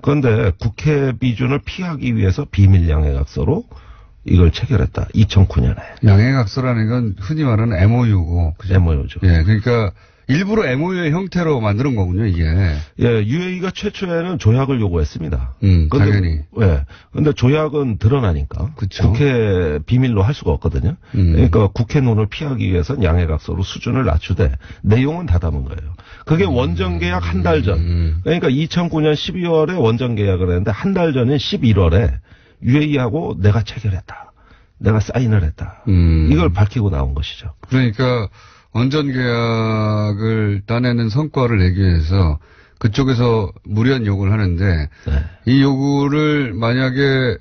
그런데 국회 비준을 피하기 위해서 비밀 양해각서로 이걸 체결했다. 2009년에. 양해각서라는 건 흔히 말하는 MOU고. 그죠? MOU죠. 그러니까 일부러 MOU의 형태로 만드는 거군요, 이게. UAE가 최초에는 조약을 요구했습니다. 당연히. 근데 조약은 드러나니까. 그쵸. 국회 비밀로 할 수가 없거든요. 그러니까 국회 논을 피하기 위해서는 양해각서로 수준을 낮추되 내용은 다 담은 거예요. 그게 원전 계약 한 달 전. 그러니까 2009년 12월에 원전 계약을 했는데 한 달 전인 11월에 UAE하고 내가 체결했다. 내가 사인을 했다. 이걸 밝히고 나온 것이죠. 그러니까 원전 계약을 따내는 성과를 내기 위해서 그쪽에서 무리한 요구를 하는데 이 요구를 만약에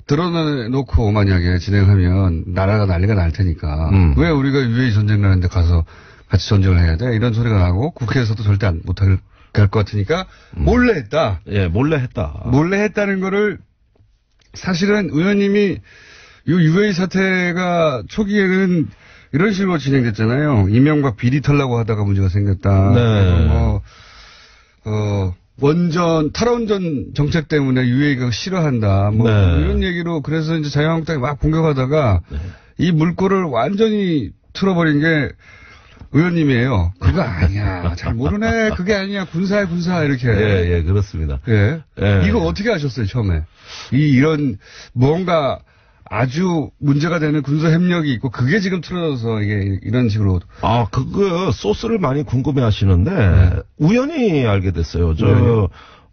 드러내놓고 만약에 진행하면 나라가 난리가 날 테니까 왜 우리가 UAE 전쟁 나는데 가서 같이 전쟁을 해야 돼? 이런 소리가 나고 국회에서도 절대 못할 것 같으니까 몰래 했다. 몰래 했다. 몰래 했다는 거를 사실은 의원님이 이 UAE 사태가 초기에는 이런 식으로 진행됐잖아요. 이명박 비리 털라고 하다가 문제가 생겼다. 원전, 탈원전 정책 때문에 UAE가 싫어한다. 이런 얘기로 그래서 이제 자유한국당이 막 공격하다가 이 물꼬를 완전히 틀어버린 게 의원님이에요. 그거 아니야. 잘 모르네. 그게 아니야. 군사야, 군사. 이렇게. 그렇습니다. 이거 어떻게 하셨어요, 처음에? 이런 뭔가 아주 문제가 되는 군사 협력이 있고 그게 지금 틀어져서 이게 이런 식으로. 그거 소스를 많이 궁금해 하시는데 우연히 알게 됐어요.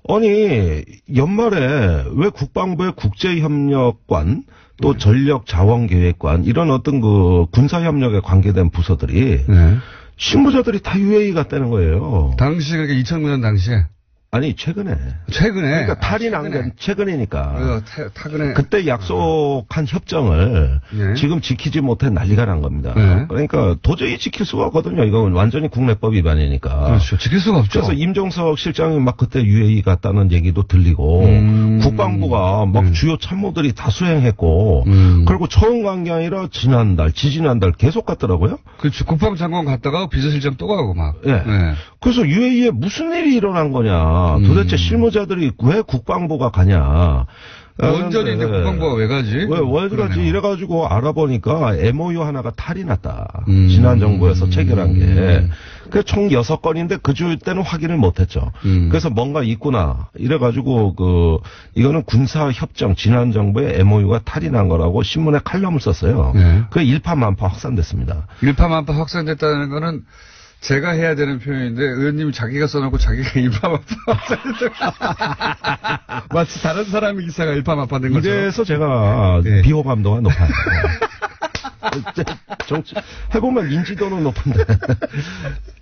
아니 연말에 왜 국방부의 국제협력관 또 전력자원계획관 이런 어떤 그 군사협력에 관계된 부서들이 네. 실무자들이 다 UAE 갔다는 거예요. 당시 그러니까 2009년 당시에. 아니 최근에. 그러니까 탈이 난 게 최근이니까. 최근에. 그때 약속한 협정을 네. 지금 지키지 못해 난리가 난 겁니다. 네. 그러니까 도저히 지킬 수가 없거든요. 이건 완전히 국내법 위반이니까. 그렇죠. 지킬 수가 없죠. 그래서 임종석 실장이 막 그때 UAE 갔다는 얘기도 들리고 국방부가 막 주요 참모들이 다 수행했고 그리고 처음 간 게 아니라 지지난달 계속 갔더라고요. 그렇죠. 국방장관 갔다가 비서실장 또 가고 막. 예. 네. 그래서 UAE에 무슨 일이 일어난 거냐. 도대체 실무자들이 왜 국방부가 가냐. 원전인데 국방부가 왜 가지? 왜 가지? 이래가지고 알아보니까 MOU 하나가 탈이 났다. 지난 정부에서 체결한 게. 그 총 6건인데 그 줄 때는 확인을 못했죠. 그래서 뭔가 있구나. 이래가지고 이거는 군사협정 지난 정부의 MOU가 탈이 난 거라고 신문에 칼럼을 썼어요. 네. 그게 일파만파 확산됐습니다. 일파만파 확산됐다는 거는 제가 해야 되는 표현인데 의원님이 자기가 써놓고 자기가 일파만파 마치 다른 사람의 기사가 일파만파된 거죠. 이래서 제가 네. 비호감도가 높아요. 정치 해보면 인지도는 높은데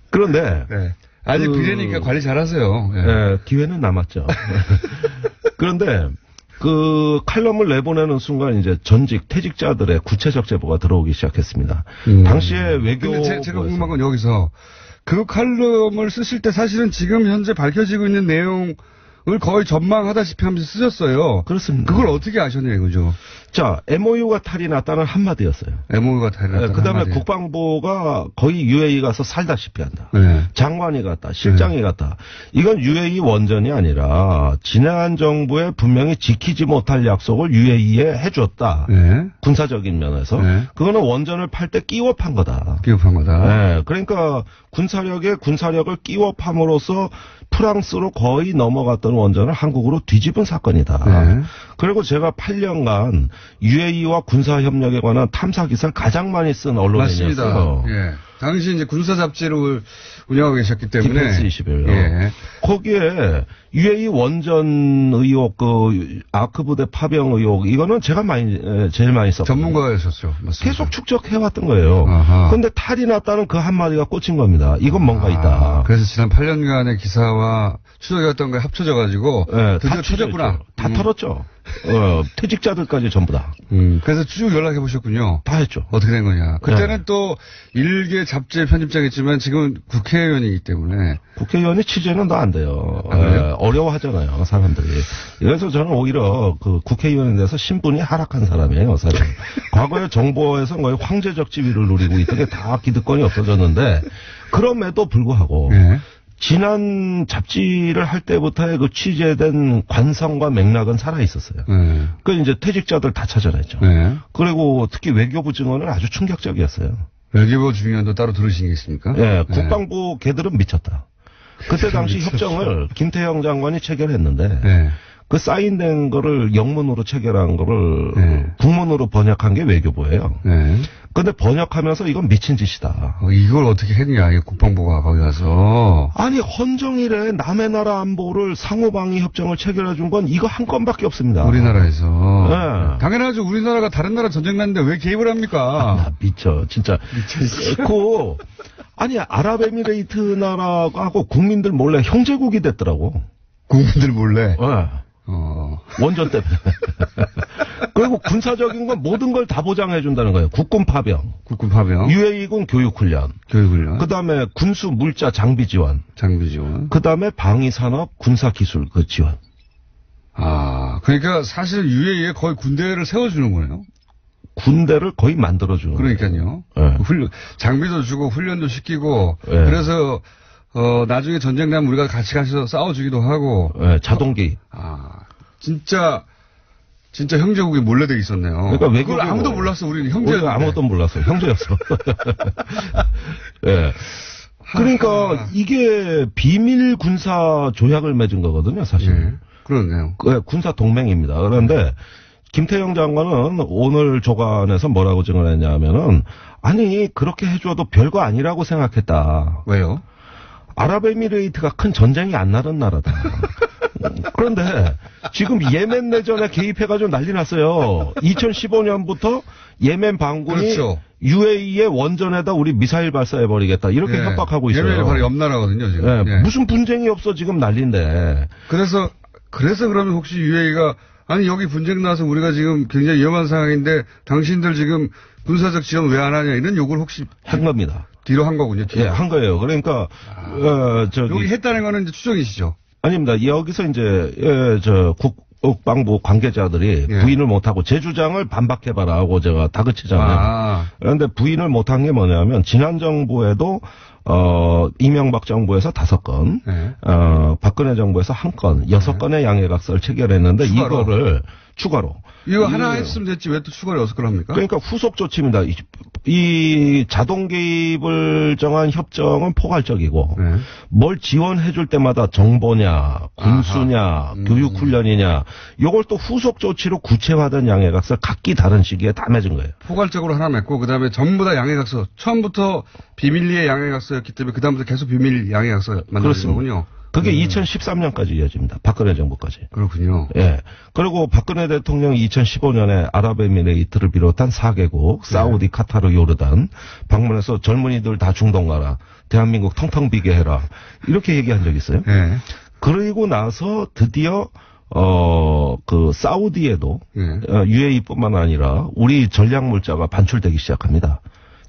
그런데 네. 아직 비례니까 관리 잘하세요. 네. 네, 기회는 남았죠. 그런데 그 칼럼을 내보내는 순간 이제 전직 퇴직자들의 구체적 제보가 들어오기 시작했습니다. 당시에 외교 제가 궁금한 건 여기서 그 칼럼을 쓰실 때 사실은 지금 현재 밝혀지고 있는 내용을 거의 전망하다시피 하면서 쓰셨어요. 그렇습니다. 그걸 어떻게 아셨냐 이거죠. 자, MOU가 탈이 났다는 한마디였어요. MOU가 탈이 났다는 그 다음에 한마디. 국방부가 거의 UAE 가서 살다시피 한다. 네. 장관이 갔다. 실장이 갔다. 이건 UAE 원전이 아니라 지난 정부에 분명히 지키지 못할 약속을 UAE에 해줬다. 네. 군사적인 면에서. 네. 그거는 원전을 팔 때 끼워 판 거다. 끼워 판 거다. 네. 그러니까 군사력에 군사력을 끼워 팜으로써 프랑스로 거의 넘어갔던 원전을 한국으로 뒤집은 사건이다. 네. 그리고 제가 8년간 UAE와 군사협력에 관한 탐사 기사를 가장 많이 쓴 언론이었어요. 맞습니다. 예. 당시 이제 군사 잡지를 운영하고 계셨기 때문에. 디펜스 21요. 예. 거기에 UAE 원전 의혹, 아크 부대 파병 의혹, 이거는 제가 제일 많이 썼거든요. 전문가였었죠. 맞습니다. 계속 축적해왔던 거예요. 그런데 탈이 났다는 그 한마디가 꽂힌 겁니다. 이건 뭔가 있다. 그래서 지난 8년간의 기사와 추적이었던 거에 합쳐져가지고. 네, 드디어 터졌구나. 다 털었죠. 퇴직자들까지 전부 다. 그래서 쭉 연락해 보셨군요. 다 했죠. 어떻게 된 거냐. 그때는 또 일개 잡지의 편집장이었지만 지금은 국회의원이기 때문에. 국회의원이 취재는 더 안 돼요. 어려워하잖아요, 사람들이. 그래서 저는 오히려 그 국회의원에 대해서 신분이 하락한 사람이에요, 사실. 과거에 정부에서 거의 황제적 지위를 누리고 있던 게 다 기득권이 없어졌는데, 그럼에도 불구하고, 네. 지난 잡지를 할 때부터의 그 취재된 관성과 맥락은 살아 있었어요. 그 이제 퇴직자들 다 찾아냈죠. 그리고 특히 외교부 증언은 아주 충격적이었어요. 외교부 증언도 따로 들으신 게 있습니까? 네, 국방부 걔들은 미쳤다. 그때 당시 협정을 김태형 장관이 체결했는데 네. 그 사인된 거를 영문으로 체결한 거를 국문으로 번역한 게 외교부예요. 근데 번역하면서 이건 미친 짓이다. 이걸 어떻게 했냐, 이 국방부가 거기 가서. 아니, 헌정일에 남의 나라 안보를 상호방위 협정을 체결해 준 건 이거 한 건밖에 없습니다. 우리나라에서. 네. 당연하죠. 우리나라가 다른 나라 전쟁 났는데 왜 개입을 합니까? 나 미쳐, 진짜. 미쳐. 아니, 아랍에미레이트 나라하고 국민들 몰래 형제국이 됐더라고. 국민들 몰래? 네. 원전 때문에. 그리고 군사적인 건 모든 걸 다 보장해 준다는 거예요. 국군 파병. UAE군 교육훈련. 그 다음에 군수 물자 장비 지원. 그 다음에 방위산업 군사기술 그 지원. 그러니까 사실 UAE에 거의 군대를 세워주는 거네요. 군대를 거의 만들어주는. 그러니까요. 네. 장비도 주고 훈련도 시키고. 네. 그래서 나중에 전쟁 나면 우리가 같이 가서 싸워주기도 하고. 네, 자동기. 진짜 형제국이 몰래 돼 있었네요. 그러니까 그걸 아무도 몰랐어. 우리는 형제였는데. 아무것도 몰랐어요. 형제였어. 네. 그러니까 이게 비밀 군사 조약을 맺은 거거든요, 사실. 그렇네요. 군사 동맹입니다. 그런데 김태형 장관은 오늘 조간에서 뭐라고 증언했냐면은 아니 그렇게 해줘도 별거 아니라고 생각했다. 왜요? 아랍에미레이트가 큰 전쟁이 안 나는 나라다. 그런데 지금 예멘 내전에 개입해가지고 난리 났어요. 2015년부터 예멘 반군이 그렇죠. UAE의 원전에다 우리 미사일 발사해버리겠다. 이렇게 예. 협박하고 있어요. 예멘이 바로 옆 나라거든요, 지금. 예. 예. 무슨 분쟁이 없어 지금 난리인데. 그래서 그러면 혹시 UAE가 아니 여기 분쟁 나서 우리가 지금 굉장히 위험한 상황인데 당신들 지금 군사적 지원 왜 안 하냐 이런 요구를 혹시 한 겁니다. 뒤로 한 거군요. 뒤로. 예, 한 거예요. 그러니까 여기 했다는 거는 이제 추정이시죠? 아닙니다. 여기서 이제 국방부 관계자들이 예. 부인을 못하고 제 주장을 반박해봐라 하고 제가 다그치잖아요. 그런데 부인을 못한 게 뭐냐면 지난 정부에도 이명박 정부에서 5건, 네. 박근혜 정부에서 1건, 6건의 양해각서를 체결했는데 이거를 추가로. 이거 하나 했으면 됐지 왜 또 추가로 6건 합니까? 그러니까 후속 조치입니다. 이 자동 개입을 정한 협정은 포괄적이고 네. 뭘 지원해 줄 때마다 정보냐, 군수냐, 교육훈련이냐 요걸 또 후속 조치로 구체화된 양해각서 각기 다른 시기에 다 맺은 거예요. 포괄적으로 하나 맺고 그다음에 전부 다 양해각서 처음부터 비밀리에 양해각서였기 때문에 그다음부터 계속 비밀 양해각서 만들어진 거군요. 그게 2013년까지 이어집니다. 박근혜 정부까지. 그렇군요. 예. 그리고 박근혜 대통령이 2015년에 아랍에미레이트를 비롯한 4개국, 사우디, 카타르, 요르단 방문해서 젊은이들 다 중동 가라. 대한민국 텅텅 비게 해라. 이렇게 얘기한 적이 있어요. 예. 그리고 나서 드디어 그 사우디에도 UAE뿐만 아니라 우리 전략 물자가 반출되기 시작합니다.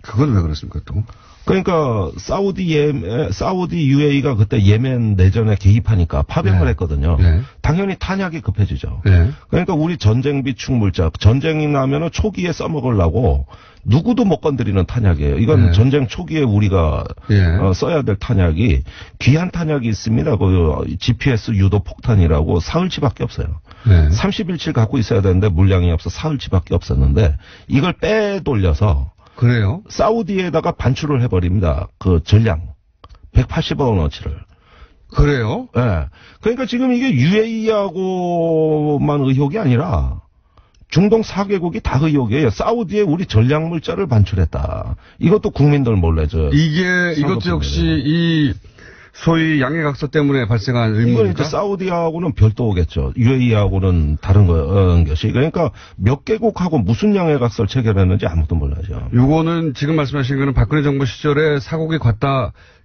그건 왜 그렇습니까 또? 그러니까 사우디 UAE가 그때 예멘 내전에 개입하니까 파병을 했거든요. 당연히 탄약이 급해지죠. 그러니까 우리 전쟁비 축물자, 전쟁이 나면은 초기에 써먹으려고 누구도 못 건드리는 탄약이에요. 이건 전쟁 초기에 우리가 써야 될 탄약이 귀한 탄약이 있습니다. 그 GPS 유도 폭탄이라고 사흘치밖에 없어요. 30일치 갖고 있어야 되는데 물량이 없어 사흘치밖에 없었는데 이걸 빼돌려서 그래요? 사우디에다가 반출을 해버립니다. 그 전량 180억 원어치를. 그래요? 예. 네. 그러니까 지금 이게 UAE하고만 의혹이 아니라 중동 4개국이 다 의혹이에요. 사우디에 우리 전략 물자를 반출했다. 이것도 국민들 몰래죠. 이것도 역시 이 소위 양해각서 때문에 발생한 의문입니까? 이건 이제 사우디하고는 별도겠죠. UAE하고는 다른 것이. 그러니까 몇 개국하고 무슨 양해각서를 체결했는지 아무도 몰라죠. 요거는 지금 말씀하신 거는 박근혜 정부 시절에 사국이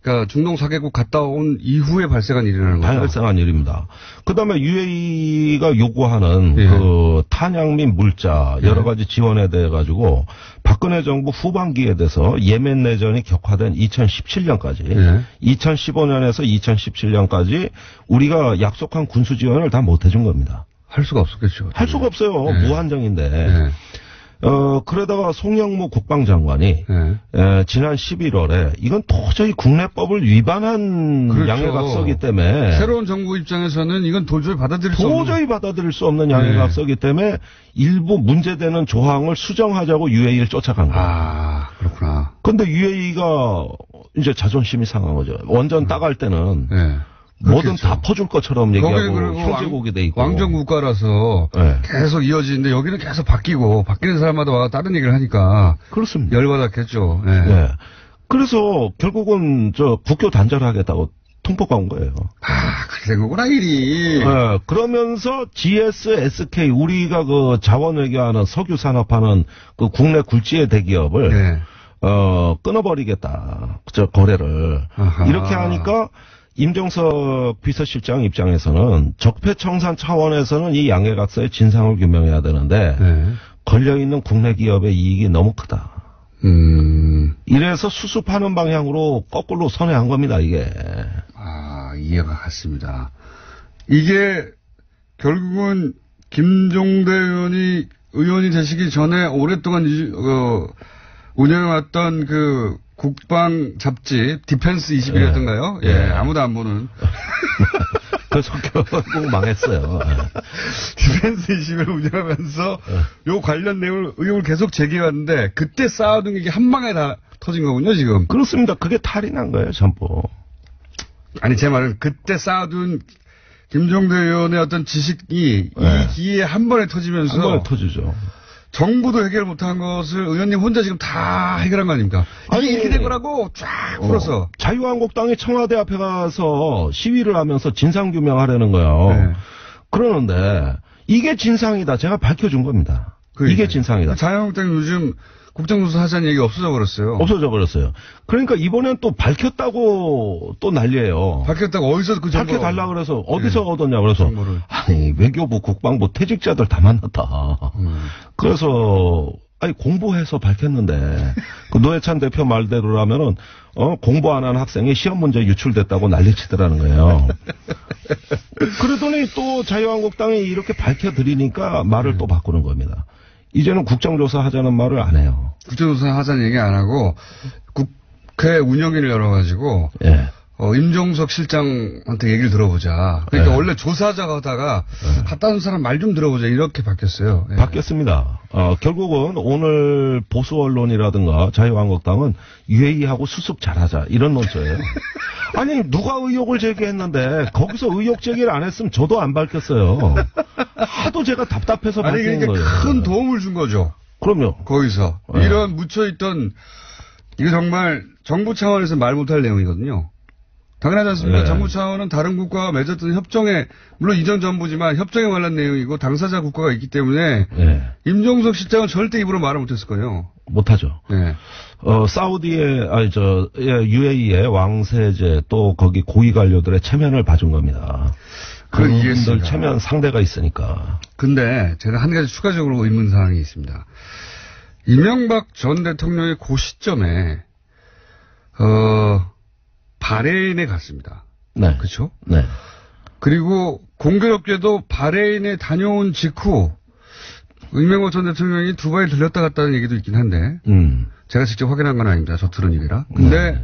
그러니까 중동 4개국 갔다 온 이후에 발생한 일이라는 거죠? 발생한 일입니다. 그다음에 UAE가 요구하는 그 탄약 및 물자 여러 가지 지원에 대해 가지고 박근혜 정부 후반기에 대해서 예멘 내전이 격화된 2017년까지 2015년에서 2017년까지 우리가 약속한 군수 지원을 다 못 해준 겁니다. 할 수가 없었겠죠. 할 수가 없어요. 무한정인데. 그러다가 송영무 국방장관이 지난 11월에 이건 도저히 국내법을 위반한 그렇죠. 양해각서이기 때문에 새로운 정부 입장에서는 이건 도저히 받아들일 수 없는 양해각서이기 때문에 일부 문제되는 조항을 수정하자고 UAE를 쫓아간 거예요. 아, 그렇구나. 근데 UAE가 이제 자존심이 상한 거죠. 원전 따갈 때는 뭐든 다 퍼줄 것처럼 얘기하고 형제국이 돼 있고 왕정 국가라서 계속 이어지는데 여기는 계속 바뀌는 사람마다 와서 다른 얘기를 하니까 그렇습니다. 열받았겠죠. 그래서 결국은 국교 단절을 하겠다고 통보가 온 거예요. 그래 거구나 일이. 그러면서 GS, SK 우리가 그 자원 외교하는 석유 산업하는 그 국내 굴지의 대기업을 끊어버리겠다. 거래를 이렇게 하니까. 임종석 비서실장 입장에서는 적폐청산 차원에서는 이 양해각서의 진상을 규명해야 되는데 걸려있는 국내 기업의 이익이 너무 크다. 이래서 수습하는 방향으로 거꾸로 선회한 겁니다. 이게. 이해가 갔습니다. 이게 결국은 김종대 의원이 되시기 전에 오랫동안 운영해왔던 그 국방 잡지 디펜스 21이었던가요? 아무도 안 보는. 그래서 결국 망했어요. 디펜스 21을 운영하면서 요 관련 의혹을 계속 제기해왔는데 그때 쌓아둔 게 한 방에 다 터진 거군요, 지금. 그렇습니다. 그게 탈이 난 거예요, 전부. 아니, 제 말은 그때 쌓아둔 김종대 의원의 어떤 지식이 이 기회에 한 번에 터지면서. 한 번에 터지죠. 정부도 해결 못한 것을 의원님 혼자 지금 다 해결한 거 아닙니까? 아니, 이렇게 된 거라고 쫙 풀어서. 자유한국당이 청와대 앞에 가서 시위를 하면서 진상규명하려는 거예요. 네. 그러는데 이게 진상이다. 제가 밝혀준 겁니다. 이게 진상이다. 자유한국당이 요즘 국정조사 하자는 얘기 없어져 버렸어요. 없어져 버렸어요. 그러니까 이번엔 또 밝혔다고 또 난리예요. 밝혔다고 어디서 그 정보? 밝혀달라 그래서 어디서 얻었냐 그래서 정보를. 아니 외교부 국방부 퇴직자들 다 만났다. 그래서 아니 공부해서 밝혔는데 그 노회찬 대표 말대로라면은 공부 안 한 학생이 시험 문제 유출됐다고 난리치더라는 거예요. 그러더니 또 자유한국당이 이렇게 밝혀드리니까 말을 또 바꾸는 겁니다. 이제는 국정조사 하자는 말을 안 해요. 국정조사 하자는 얘기 안 하고 국회 운영위를 열어가지고 예. 임종석 실장한테 얘기를 들어보자. 그러니까 원래 조사하자가 하다가 갔다 온 사람 말 좀 들어보자 이렇게 바뀌었어요. 예. 바뀌었습니다. 결국은 오늘 보수 언론이라든가 자유한국당은 UAE하고 수습 잘하자 이런 논조예요. 아니 누가 의혹을 제기했는데 거기서 의혹 제기를 안 했으면 저도 안 밝혔어요. 하도 제가 답답해서 밝힌 거예요. 그러니까 큰 도움을 준 거죠. 그럼요. 거기서 이런 묻혀있던 이거 정말 정부 차원에서 말 못할 내용이거든요. 당연하지 않습니까? 네. 정부 차원은 다른 국가와 맺었던 협정에 물론 이전 정부지만 협정에 관한 내용이고 당사자 국가가 있기 때문에 네. 임종석 실장은 절대 입으로 말을 못했을 거예요. 못하죠. 네. 사우디의 UAE의 왕세제 또 거기 고위 관료들의 체면을 봐준 겁니다. 그분들 체면 상대가 있으니까. 근데 제가 한 가지 추가적으로 의문 사항이 있습니다. 이명박 전 대통령의 그 시점에 바레인에 갔습니다. 네. 그렇죠? 네. 그리고 공교롭게도 바레인에 다녀온 직후 이명박 전 대통령이 두바이 들렸다 갔다는 얘기도 있긴 한데 제가 직접 확인한 건 아닙니다. 저 들은 얘기라. 근데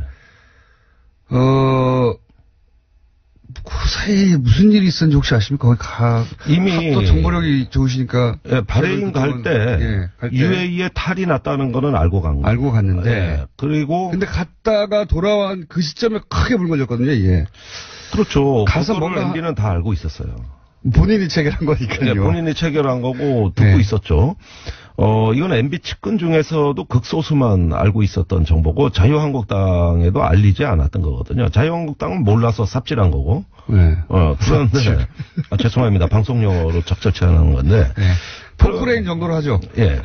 그 사이에 무슨 일이 있었는지 혹시 아십니까? 거기 이미 또 정보력이 좋으시니까. 예, 바레인 갈 때 UAE에 탈이 났다는 거는 알고 간 거예요. 알고 갔는데. 예, 그리고 근데 갔다가 돌아온 그 시점에 크게 불 걸렸거든요. 예. 그렇죠. 가서 뭔가 MB는 다 알고 있었어요. 본인이 체결한 거니까요. 네, 본인이 체결한 거고 듣고 있었죠. 이건 MB 측근 중에서도 극소수만 알고 있었던 정보고 자유한국당에도 알리지 않았던 거거든요. 자유한국당은 몰라서 삽질한 거고. 네. 그런데 죄송합니다. 방송용어로 적절치 않은 건데. 네. 포크레인 정도로 하죠. 예.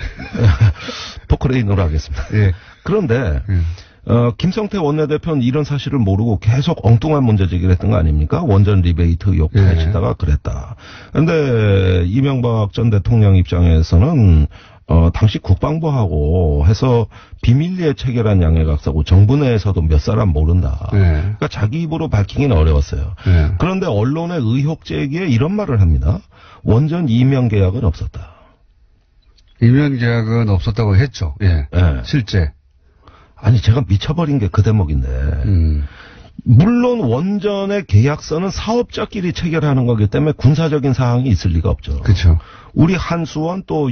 포크레인으로 하겠습니다. 예. 그런데 김성태 원내대표는 이런 사실을 모르고 계속 엉뚱한 문제 제기를 했던 거 아닙니까? 원전 리베이트 의혹 파헤치다가 그랬다. 그런데 이명박 전 대통령 입장에서는 당시 국방부하고 해서 비밀리에 체결한 양해각서고 정부 내에서도 몇 사람 모른다. 그러니까 자기 입으로 밝히기는 어려웠어요. 그런데 언론의 의혹 제기에 이런 말을 합니다. 원전 이면 계약은 없었다. 이면 계약은 없었다고 했죠. 예. 실제. 아니 제가 미쳐버린 게 그 대목인데 물론 원전의 계약서는 사업자끼리 체결하는 거기 때문에 군사적인 사항이 있을 리가 없죠. 그렇죠. 우리 한수원 또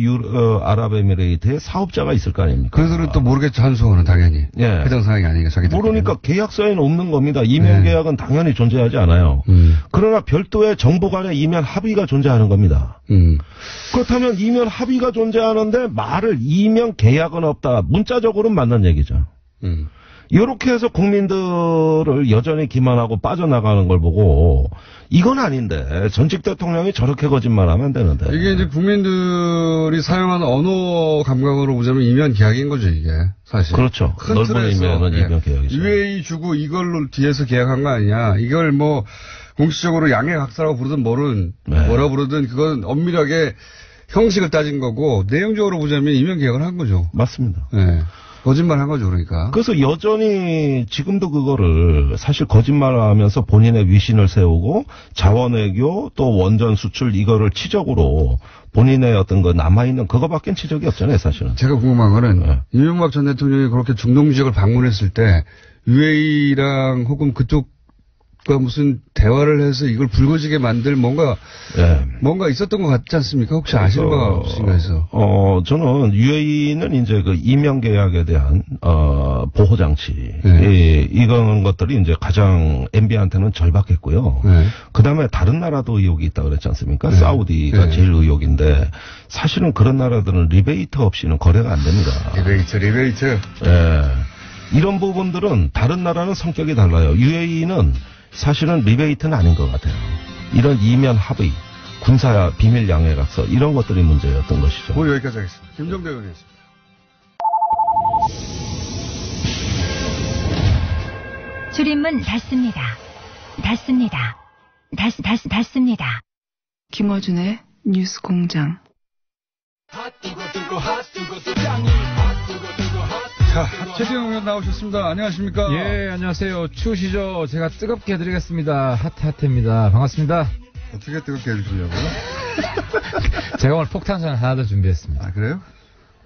아랍에미레이트에 사업자가 있을 거 아닙니까? 그래서는 또 모르겠죠. 한수원은 당연히. 예. 해당 사항이 아니니까 자기들. 모르니까 계약서에는 없는 겁니다. 이면 계약은 당연히 존재하지 않아요. 그러나 별도의 정부 간의 이면 합의가 존재하는 겁니다. 그렇다면 이면 합의가 존재하는데 말을 이면 계약은 없다. 문자적으로는 맞는 얘기죠. 이렇게 해서 국민들을 여전히 기만하고 빠져나가는 걸 보고 이건 아닌데 전직 대통령이 저렇게 거짓말하면 안 되는데. 이게 이제 국민들이 사용하는 언어 감각으로 보자면 이면 계약인 거죠 이게 사실. 그렇죠. 넓은 의미에는 이면 계약이죠. UAE 주고 이걸로 뒤에서 계약한 거 아니냐. 이걸 뭐 공식적으로 양해각서라고 부르든 뭐라 부르든 그건 엄밀하게 형식을 따진 거고 내용적으로 보자면 이면 계약을 한 거죠. 맞습니다. 네. 거짓말 한 거죠, 그러니까. 그래서 여전히 지금도 그거를 사실 거짓말을 하면서 본인의 위신을 세우고 자원외교 또 원전 수출 이거를 치적으로 본인의 어떤 거 남아있는 그거밖엔 치적이 없잖아요, 사실은. 제가 궁금한 거는 이명박 전 대통령이 그렇게 중동 지역을 방문했을 때 UAE랑 혹은 그쪽 무슨 대화를 해서 이걸 불거지게 만들 뭔가 있었던 것 같지 않습니까? 혹시 아시는 바가 없으신가 해서. 저는 UAE는 이제 그 이명 계약에 대한 보호장치 이런 것들이 이제 가장 MB한테는 절박했고요. 그다음에 다른 나라도 의혹이 있다 그랬지 않습니까? 사우디가 제일 의혹인데 사실은 그런 나라들은 리베이트 없이는 거래가 안 됩니다. 리베이트. 이런 부분들은 다른 나라는 성격이 달라요. UAE는 사실은 리베이트는 아닌 것 같아요. 이런 이면 합의, 군사 비밀 양해각서 이런 것들이 문제였던 것이죠. 여기까지 하겠습니다. 김종대 의원이었습니다. 출입문 닫습니다. 닫습니다. 김어준의 뉴스 공장. 자, 최진영 의원 나오셨습니다. 안녕하십니까? 예, 안녕하세요. 추우시죠? 제가 뜨겁게 해드리겠습니다. 핫입니다. 반갑습니다. 어떻게 뜨겁게 해주시려고요? 제가 오늘 폭탄선 하나 더 준비했습니다. 아, 그래요?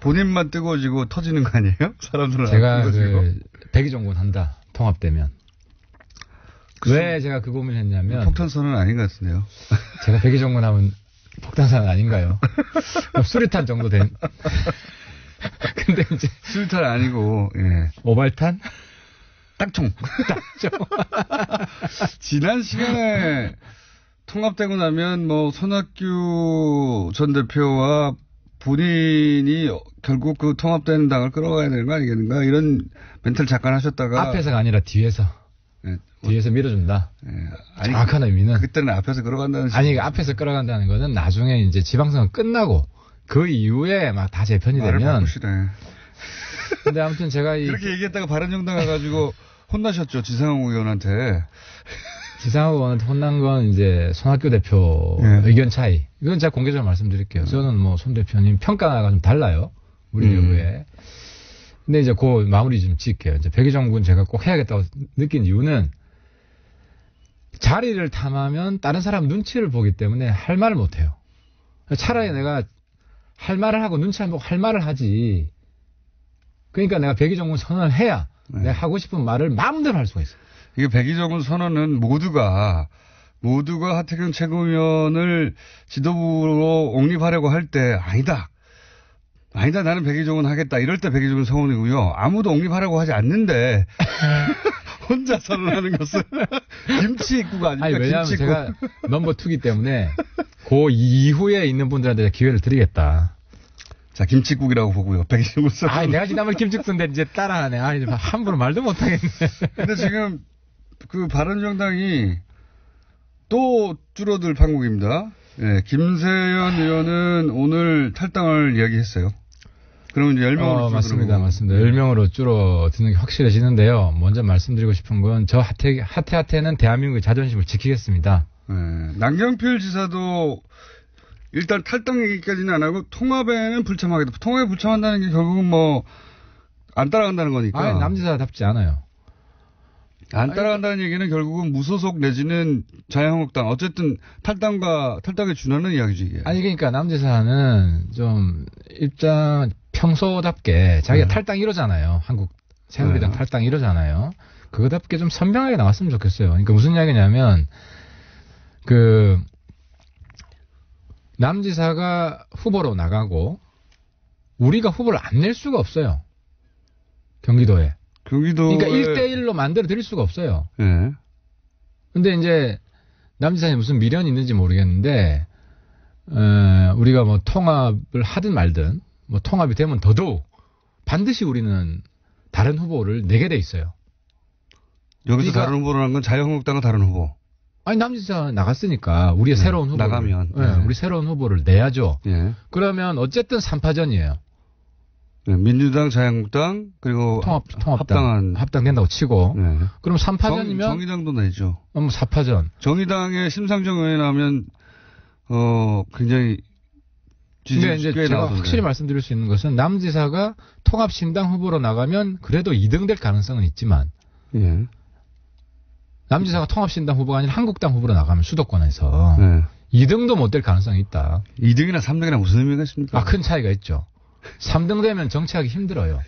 본인만 뜨거워지고 터지는 거 아니에요? 사람들은 제가 백의종군 한다. 통합되면. 왜 제가 그 고민을 했냐면. 폭탄선은 아닌 것 같은데요. 제가 백의종군 하면 폭탄선은 아닌가요? 수리탄 정도 된. 근데 이제. 수리탄 아니고, 예. 오발탄? 딱총. 지난 시간에 통합되고 나면 손학규 전 대표와 본인이 결국 그 통합되는 당을 끌어가야 되는 거 아니겠는가? 이런 멘트를 잠깐 하셨다가. 앞에서가 아니라 뒤에서. 네. 뒤에서 밀어준다. 네. 정확한 의미는. 그때는 앞에서 끌어간다는. 아니, 앞에서 끌어간다는 거는 나중에 이제 지방선거 끝나고 그 이후에 막 다 재편이 되면. 바꾸시네. 근데 아무튼 제가 그렇게 얘기했다가 바른정당 가가지고 혼나셨죠. 지상욱 의원한테. 지상욱 의원한테 혼난 건 이제 손학규 대표 의견 차이. 이건 제가 공개적으로 말씀드릴게요. 저는 손 대표님 평가가 좀 달라요. 우리 여부에. 근데 이제 그 마무리 좀 짓게요. 이제 백의종군 제가 꼭 해야겠다고 느낀 이유는 자리를 탐하면 다른 사람 눈치를 보기 때문에 할 말을 못 해요. 차라리 내가 할 말을 하고 눈치 안 보고 할 말을 하지. 그러니까 내가 백의종군 선언을 해야 내가 하고 싶은 말을 마음대로 할 수가 있어요. 이게 백의종군 선언은 모두가 하태경 최고위원을 지도부로 옹립하려고 할 때 아니다 나는 백의종군 하겠다 이럴 때 백의종군 선언이고요. 아무도 옹립하려고 하지 않는데 혼자 선언하는 것은 김치국가 아닙니까? 아니, 왜냐하면 김치국. 제가 넘버 2기 때문에 그 이후에 있는 분들한테 기회를 드리겠다. 자, 김치국이라고 보고요. 백의종군 선언. 아니, 내가 지난번에 김치국인데 이제 따라하네. 아니, 함부로 말도 못하겠네. 근데 지금 그 바른정당이 또 줄어들 판국입니다. 네, 김세연 의원은 오늘 탈당을 이야기했어요. 그러면 이제 10명으로 맞습니다. 10명으로 줄어드는 게 확실해지는데요. 먼저 말씀드리고 싶은 건 저 하태는 대한민국의 자존심을 지키겠습니다. 네, 남경필 지사도 일단 탈당 얘기까지는 안 하고 통합에는 불참하겠다. 통합에 불참한다는 게 결국은 안 따라간다는 거니까. 아니, 남지사답지 않아요. 안 따라간다는 얘기는 결국은 무소속 내지는 자유한국당 어쨌든 탈당에 준하는 이야기지 이게. 아니 그러니까 남지사는 좀 입장 평소답게 자기가 탈당 이러잖아요. 한국 새누리당 탈당 이러잖아요. 그거답게 좀 선명하게 나왔으면 좋겠어요. 그러니까 무슨 이야기냐면 그 남지사가 후보로 나가고 우리가 후보를 안 낼 수가 없어요. 경기도에. 그러니까 1대1로 만들어 드릴 수가 없어요. 예. 근데 이제 남지사에 무슨 미련이 있는지 모르겠는데 우리가 통합을 하든 말든 통합이 되면 더더욱 반드시 우리는 다른 후보를 내게 돼 있어요. 여기서 다른 후보라는 건 자유한국당과 다른 후보. 아니 남지사 나갔으니까 우리의 새로운 후보 나가면 우리 새로운 후보를 내야죠. 예. 그러면 어쨌든 3파전이에요. 민주당, 자유한국당 그리고 합당된다고 치고 그럼 3파전이면 정의당도 내죠. 4파전. 정의당의 심상정 의원이 나오면 굉장히 근데 이제 제가 나오던데. 확실히 말씀드릴 수 있는 것은 남지사가 통합신당 후보로 나가면 그래도 2등 될 가능성은 있지만 남지사가 통합신당 후보가 아니라 한국당 후보로 나가면 수도권에서 2등도 못 될 가능성이 있다. 2등이나 3등이나 무슨 의미가 있습니까? 큰 차이가 있죠. 3등 되면 정치하기 힘들어요.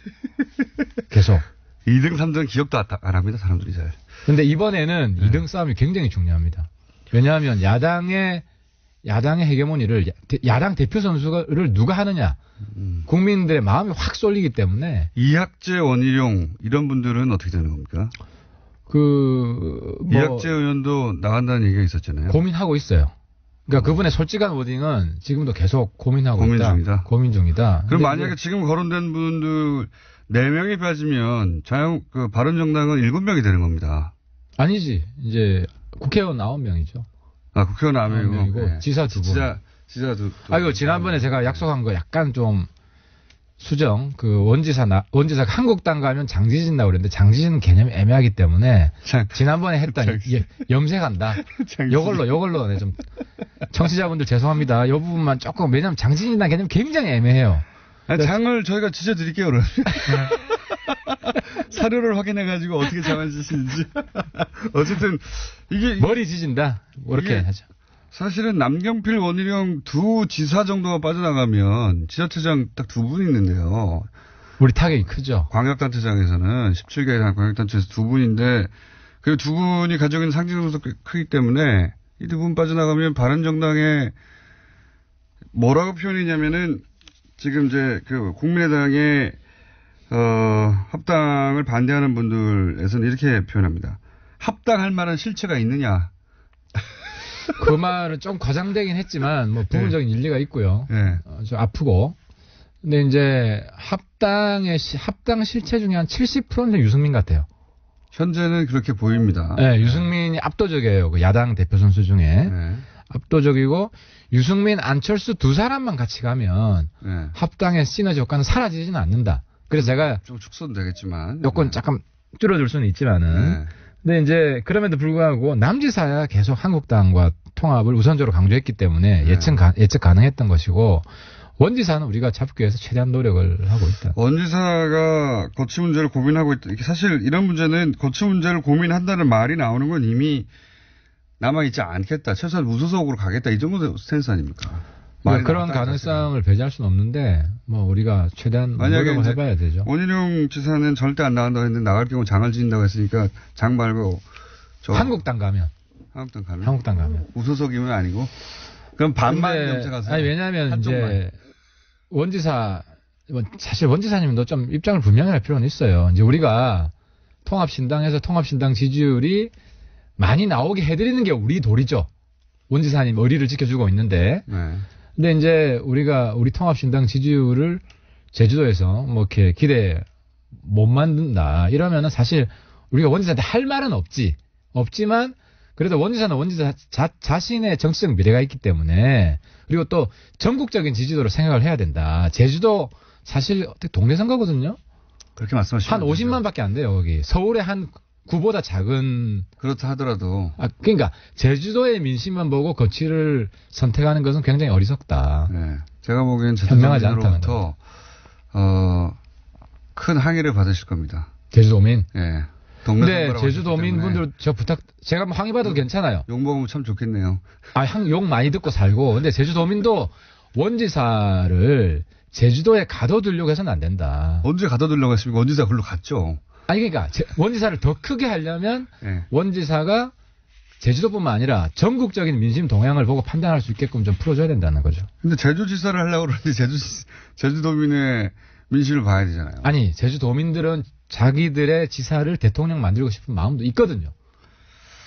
계속. 2등, 3등 기억도 안 합니다, 사람들이 잘. 근데 이번에는 2등 싸움이 굉장히 중요합니다. 왜냐하면 야당의 헤게모니를 야당 대표 선수를 누가 하느냐. 국민들의 마음이 확 쏠리기 때문에. 이학재, 원희룡 이런 분들은 어떻게 되는 겁니까? 이학재 의원도 나간다는 얘기가 있었잖아요. 고민하고 있어요. 그러니까 그분의 솔직한 워딩은 지금도 계속 고민 중이다. 고민 중이다. 그럼 만약에 지금 거론된 분들 4명이 빠지면 바른정당은 7명이 되는 겁니다. 아니지. 이제 국회의원 9명이죠. 아, 국회의원 9명이고. 네. 지사 2분. 지사 2분. 아이고, 지난번에 제가 약속한 거 약간 좀 수정. 원지사가 한국당 가면 장지진다고 그랬는데 장지진 개념이 애매하기 때문에 지난번에 했던 염색한다. 요걸로 네, 좀 청취자분들 죄송합니다. 요 부분만 조금 왜냐면 장지진이라는 개념이 굉장히 애매해요. 아니, 장을 저희가 지져드릴게요, 그러면. 사료를 확인해가지고 어떻게 장을 지시는지. 어쨌든, 이게. 머리 지진다. 그렇게 하죠. 사실은 남경필, 원희룡 두 지사 정도가 빠져나가면 지자체장 딱 2분 있는데요. 우리 타격이 크죠. 광역단체장에서는 17개 광역단체에서 2분인데, 그 2분이 가지고 있는 상징성도 크기 때문에 이 2분 빠져나가면 바른정당에 뭐라고 표현했냐면은 지금 이제 국민의당의 합당을 반대하는 분들에서는 이렇게 표현합니다. 합당할 만한 실체가 있느냐? 그 말은 좀 과장되긴 했지만 뭐 부분적인 일리가 있고요. 좀 아프고. 근데 이제 합당 실체 중에 한 70%는 유승민 같아요. 현재는 그렇게 보입니다. 네, 유승민이 압도적이에요. 그 야당 대표 선수 중에. 압도적이고 유승민, 안철수 두 사람만 같이 가면 합당의 시너지 효과는 사라지지는 않는다. 그래서 제가 좀 축소는 되겠지만 요건 잠깐 줄어들 수는 있지만은 근데 이제 그럼에도 불구하고 남지사야 계속 한국당과 통합을 우선적으로 강조했기 때문에 예측 가능했던 것이고 원지사는 우리가 잡기 위해서 최대한 노력을 하고 있다. 원지사가 거취 문제를 고민하고 있다. 사실 이런 문제는 거취 문제를 고민한다는 말이 나오는 건 이미 남아있지 않겠다. 최소한 무소속으로 가겠다. 이 정도 스탠스 아닙니까? 그런 가능성을 배제할 수는 없는데 뭐 우리가 최대한 노력을 해봐야 되죠. 원희룡 지사는 절대 안 나간다고 했는데 나갈 경우 장을 지진다고 했으니까 장 말고 한국당 가면 무소속이면 아니고 그럼 반만 염색하세요. 아니 왜냐하면 이제 사실 원지사님도 좀 입장을 분명히 할 필요는 있어요. 이제 우리가 통합신당에서 통합신당 지지율이 많이 나오게 해드리는 게 우리 도리죠. 원지사님 의리를 지켜주고 있는데. 근데 이제 우리 통합신당 지지율을 제주도에서 뭐 이렇게 기대 못 만든다. 이러면은 사실 우리가 원지사한테 할 말은 없지만 그래도 원지사는 원지사 자신의 정치적 미래가 있기 때문에 그리고 또 전국적인 지지도를 생각을 해야 된다. 제주도 사실 동네 선거거든요. 그렇게 말씀하시면 한 50만밖에 안 돼요. 거기 서울의 한 구보다 작은. 그렇다 하더라도. 그러니까 제주도의 민심만 보고 거취를 선택하는 것은 굉장히 어리석다. 네. 제가 보기엔 제주도민으로부터 큰 항의를 받으실 겁니다. 제주도민. 네. 근데 제주도민 분들 제가 뭐 항의 받아도 괜찮아요. 욕 먹으면 참 좋겠네요. 욕 많이 듣고 살고. 근데 제주도민도 원지사를 제주도에 가둬두려고 해서는 안 된다. 언제 가둬두려고 했습니까? 원지사 글로 갔죠. 아니 그러니까 원지사를 더 크게 하려면 원지사가 제주도뿐만 아니라 전국적인 민심 동향을 보고 판단할 수 있게끔 좀 풀어줘야 된다는 거죠. 근데 제주지사를 하려고 그러는데 제주도민의 민심을 봐야 되잖아요. 아니 제주도민들은 자기들의 지사를 대통령 만들고 싶은 마음도 있거든요.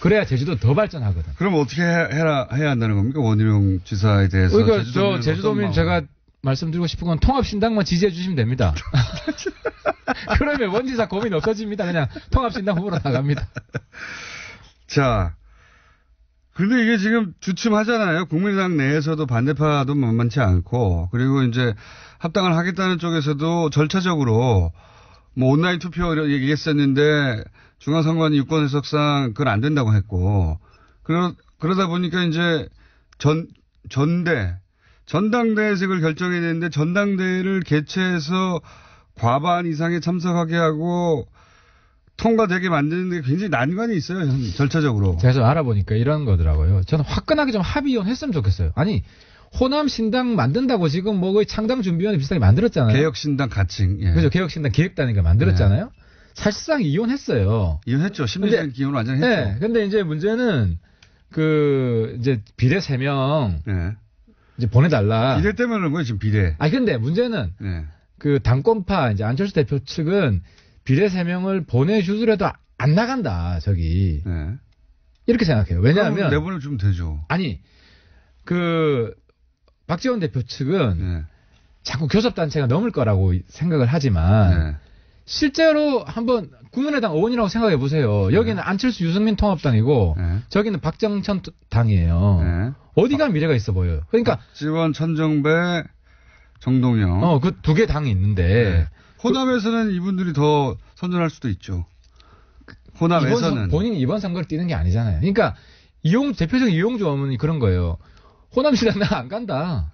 그래야 제주도 더 발전하거든. 그럼 어떻게 해야 한다는 겁니까? 원희룡 지사에 대해서. 그러니까 제주도민 제가 말씀드리고 싶은 건 통합신당만 지지해 주시면 됩니다. 그러면 원지사 고민 없어집니다. 그냥 통합신당 후보로 나갑니다. 자, 근데 이게 지금 주춤하잖아요. 국민의당 내에서도 반대파도 만만치 않고, 그리고 이제 합당을 하겠다는 쪽에서도 절차적으로 뭐 온라인 투표 얘기했었는데 중앙선관위 유권 해석상 그건 안 된다고 했고, 그러다 보니까 이제 전당대회색을 결정해야 되는데 전당대회를 개최해서 과반 이상에 참석하게 하고 통과되게 만드는 데 굉장히 난관이 있어요. 절차적으로. 제가 좀 알아보니까 이런 거더라고요. 저는 화끈하게 좀 합의원 했으면 좋겠어요. 아니 호남신당 만든다고 지금 뭐 거의 창당준비위원회 비슷하게 만들었잖아요. 개혁신당 가칭. 그죠. 개혁신당 기획단이니까 만들었잖아요. 사실상 이혼했어요. 이혼했죠. 심리적인 기혼을 완전히 했죠. 네. 근데 이제 문제는 이제 비례 3명 네. 이제 보내달라. 비례 때문에 그런 거예요, 지금 비례. 근데 문제는 네. 당권파 이제 안철수 대표 측은 비례 3명을 보내주더라도 안 나간다, 저기. 네. 이렇게 생각해요. 왜냐하면. 내보내주면 되죠. 아니, 박지원 대표 측은 네. 자꾸 교섭단체가 넘을 거라고 생각을 하지만. 네. 실제로 한번 국민의당 의원이라고 생각해 보세요. 여기는 안철수 유승민 통합당이고 저기는 박정천 당이에요. 어디가 미래가 있어 보여요. 그러니까 박지원, 천정배, 정동영. 그 두 개 당이 있는데 호남에서는 이분들이 더 선전할 수도 있죠. 호남에서는 본인이 이번 선거를 뛰는 게 아니잖아요. 그러니까 대표적인 이용주 어머니 그런 거예요. 호남시장 나 안 간다.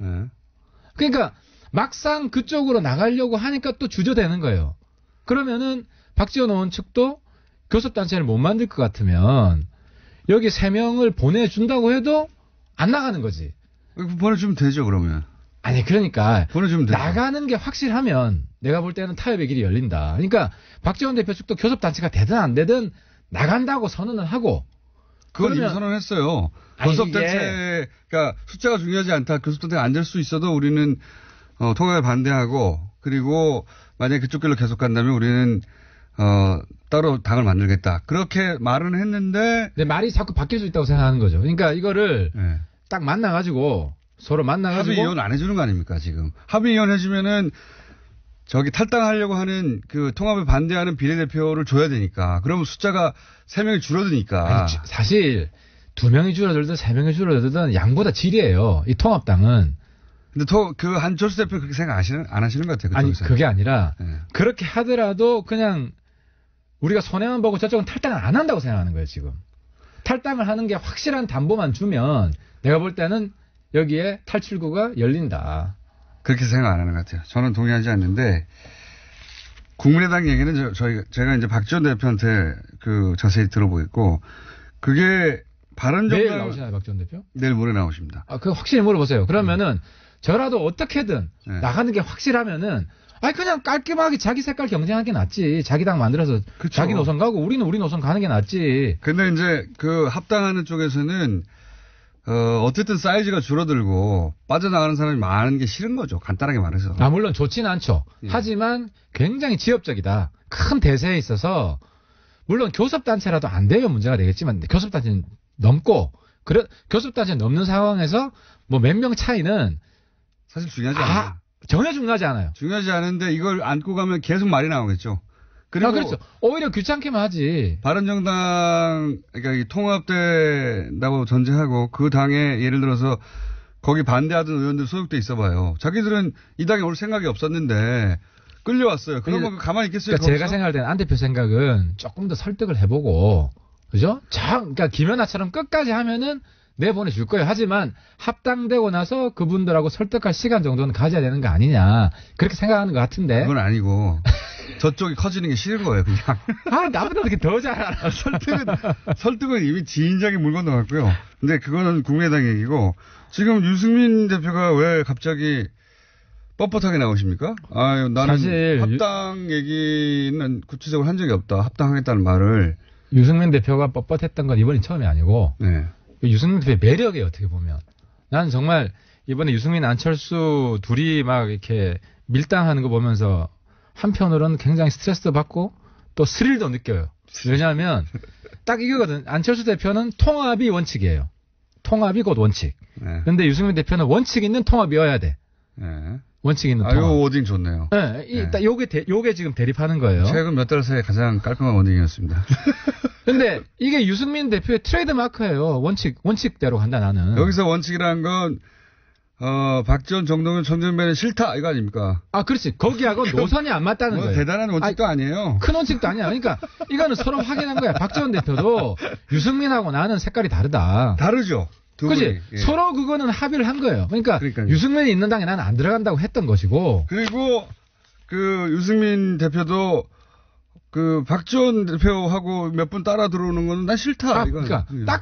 그러니까 막상 그쪽으로 나가려고 하니까 또 주저되는 거예요. 그러면은 박지원 의원 측도 교섭단체를 못 만들 것 같으면 여기 3명을 보내준다고 해도 안 나가는 거지. 보내주면 되죠, 그러면. 아니, 그러니까. 보내주면 되죠. 나가는 게 확실하면 내가 볼 때는 타협의 길이 열린다. 그러니까 박지원 대표 측도 교섭단체가 되든 안 되든 나간다고 선언을 하고. 그건 이미 선언했어요. 교섭단체가 숫자가 중요하지 않다. 교섭단체가 안 될 수 있어도 우리는 통합에 반대하고 그리고 만약에 그쪽 길로 계속 간다면 우리는 따로 당을 만들겠다. 그렇게 말은 했는데. 근데 말이 자꾸 바뀔 수 있다고 생각하는 거죠. 그러니까 이거를 딱 만나가지고 서로 만나가지고. 합의 이혼 안 해주는 거 아닙니까 지금. 합의 이혼 해주면은 저기 탈당하려고 하는 통합에 반대하는 비례대표를 줘야 되니까. 그러면 숫자가 3명이 줄어드니까. 아니, 사실 2명이 줄어들든 3명이 줄어들든 양보다 질이에요. 이 통합당은. 근데 한철수 대표 그렇게 생각 안 하시는 것 같아요. 아니, 그게 아니라, 그렇게 하더라도 그냥 우리가 손해만 보고 저쪽은 탈당을 안 한다고 생각하는 거예요, 지금. 탈당을 하는 게 확실한 담보만 주면 내가 볼 때는 여기에 탈출구가 열린다. 그렇게 생각 안 하는 것 같아요. 저는 동의하지 않는데, 국민의당 얘기는 제가 이제 박지원 대표한테 자세히 들어보겠고, 그게 바른정당. 내일 나오시나요, 박지원 대표? 내일 모레 나오십니다. 그거 확실히 물어보세요. 그러면은, 저라도 어떻게든 나가는 게 확실하면은 그냥 깔끔하게 자기 색깔 경쟁하는 게 낫지. 자기 당 만들어서 그쵸. 자기 노선 가고 우리는 우리 노선 가는 게 낫지. 근데 이제 합당하는 쪽에서는 어쨌든 사이즈가 줄어들고 빠져나가는 사람이 많은 게 싫은 거죠. 간단하게 말해서. 물론 좋지는 않죠. 하지만 굉장히 지엽적이다. 큰 대세에 있어서 물론 교섭단체라도 안 되면 문제가 되겠지만 교섭단체는 넘고 교섭단체 넘는 상황에서 뭐 몇 명 차이는 사실 중요하지 않아요. 전혀 중요하지 않아요. 중요하지 않은데 이걸 안고 가면 계속 말이 나오겠죠. 그리고 그렇죠. 오히려 귀찮게만 하지. 바른정당 그러니까 통합된다고 전제하고 그 당에 예를 들어서 거기 반대하던 의원들 소속돼 있어봐요. 자기들은 이 당에 올 생각이 없었는데 끌려왔어요. 그러면 가만히 있겠어요? 그러니까 제가 생각할 때는 안 대표 생각은 조금 더 설득을 해보고, 그죠? 그러니까 김연아처럼 끝까지 하면은 내보내줄 거예요. 하지만 합당되고 나서 그분들하고 설득할 시간 정도는 가져야 되는 거 아니냐. 그렇게 생각하는 것 같은데. 그건 아니고 저쪽이 커지는 게 싫은 거예요. 그냥. 나보다 이렇게 더 잘 알아. 설득은 이미 지인장에 물 건너갔고요. 근데 그거는 국민의당 얘기고 지금 유승민 대표가 왜 갑자기 뻣뻣하게 나오십니까? 나는 사실 합당 얘기는 구체적으로 한 적이 없다. 합당하겠다는 말을. 유승민 대표가 뻣뻣했던 건 이번이 처음이 아니고 네. 유승민 대표의 매력이에요. 어떻게 보면. 나는 정말 이번에 유승민 안철수 둘이 막 이렇게 밀당하는 거 보면서 한편으로는 굉장히 스트레스도 받고 또 스릴도 느껴요. 왜냐하면 딱 이거거든. 안철수 대표는 통합이 원칙이에요. 통합이 곧 원칙. 그런데 유승민 대표는 원칙 있는 통합이어야 돼. 원칙 있는 통합. 요 워딩 좋네요. 딱 요게 지금 대립하는 거예요. 최근 몇 달 사이에 가장 깔끔한 워딩이었습니다. 근데 이게 유승민 대표의 트레이드 마크예요. 원칙대로 간다 나는. 여기서 원칙이라는 건 박지원, 정동영, 천정배는 싫다 이거 아닙니까? 그렇지. 거기하고 노선이 안 맞다는 거예요. 대단한 원칙도 아니에요. 큰 원칙도 아니야. 그러니까 이거는 서로 확인한 거야. 박지원 대표도 유승민하고 나는 색깔이 다르다. 다르죠. 그렇지. 예. 서로 그거는 합의를 한 거예요. 그러니까요. 유승민이 있는 당에 나는 안 들어간다고 했던 것이고. 그리고 유승민 대표도 박지원 대표하고 몇 분 따라 들어오는 거는 난 싫다. 그러니까 딱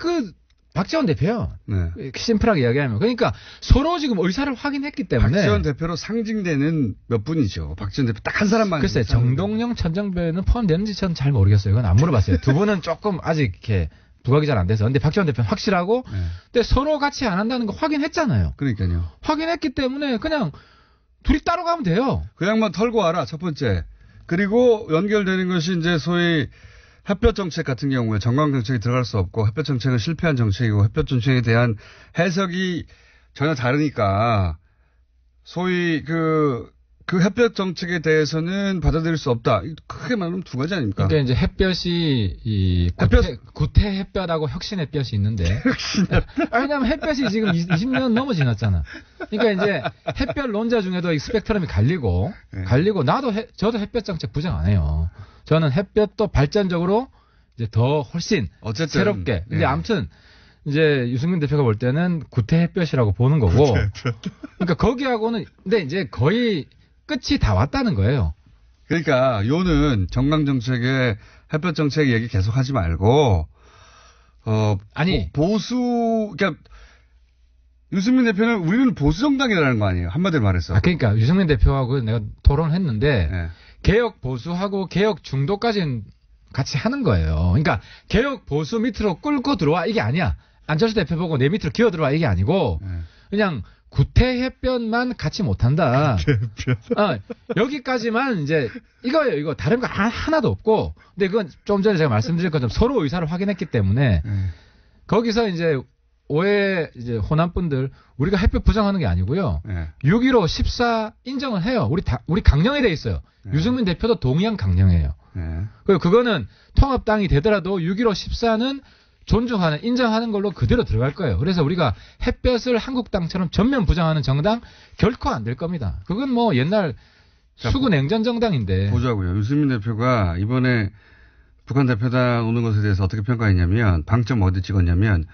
박지원 대표요. 네. 심플하게 이야기하면. 그러니까 서로 지금 의사를 확인했기 때문에. 박지원 대표로 상징되는 몇 분이죠. 박지원 대표 딱 한 사람만. 글쎄, 정동영, 천정배는 포함되는지 저는 잘 모르겠어요. 그건 안 물어봤어요. 두 분은 조금 아직 이렇게 부각이 잘 안 돼서. 근데 박지원 대표는 확실하고. 네. 근데 서로 같이 안 한다는 거 확인했잖아요. 그러니까요. 확인했기 때문에 그냥 둘이 따로 가면 돼요. 그 양반 털고 와라, 첫 번째. 그리고 연결되는 것이 이제 소위 햇볕 정책 같은 경우에 정강 정책이 들어갈 수 없고 햇볕 정책은 실패한 정책이고 햇볕 정책에 대한 해석이 전혀 다르니까 소위 그 햇볕 정책에 대해서는 받아들일 수 없다. 크게 말하면 두 가지 아닙니까? 그러니까 이제 햇볕이 이 구태 햇볕하고 혁신 햇볕이 있는데. 왜냐하면 햇볕이 지금 20년 넘어 지났잖아. 그러니까 이제 햇볕론자 중에도 이 스펙트럼이 갈리고 저도 햇볕 정책 부정 안 해요. 저는 햇볕도 발전적으로 이제 더 훨씬 어쨌든, 새롭게. 근데 아무튼 이제 유승민 대표가 볼 때는 구태 햇볕이라고 보는 거고. 그러니까 거기하고는 근데 이제 거의 끝이 다 왔다는 거예요. 그러니까 요는 정강 정책에 햇볕 정책 얘기 계속 하지 말고 아니 보수 그러니까 유승민 대표는 우리는 보수 정당이라는 거 아니에요. 한마디로 말해서. 그러니까 유승민 대표하고 내가 토론을 했는데 네. 개혁 보수하고 개혁 중도까지는 같이 하는 거예요. 그러니까 개혁 보수 밑으로 끌고 들어와 이게 아니야. 안철수 대표 보고 내 밑으로 기어 들어와 이게 아니고 그냥 구태 햇볕만 같이 못한다. 여기까지만 이제 이거예요. 이거 다른 거 하나도 없고. 근데 그건 좀 전에 제가 말씀드린 것처럼 서로 의사를 확인했기 때문에 거기서 이제 오해 이제 호남 분들 우리가 햇볕 부정하는 게 아니고요. 6.15 14 인정을 해요. 우리 강령에 돼 있어요. 유승민 대표도 동의한 강령이에요. 그리고 그거는 통합당이 되더라도 6.15 14는 존중하는, 인정하는 걸로 그대로 들어갈 거예요. 그래서 우리가 햇볕을 한국당처럼 전면 부정하는 정당 결코 안 될 겁니다. 그건 뭐 옛날 수구 냉전 정당인데. 보자고요. 유승민 대표가 이번에 북한 대표단 오는 것에 대해서 어떻게 평가했냐면 방점 어디 찍었냐면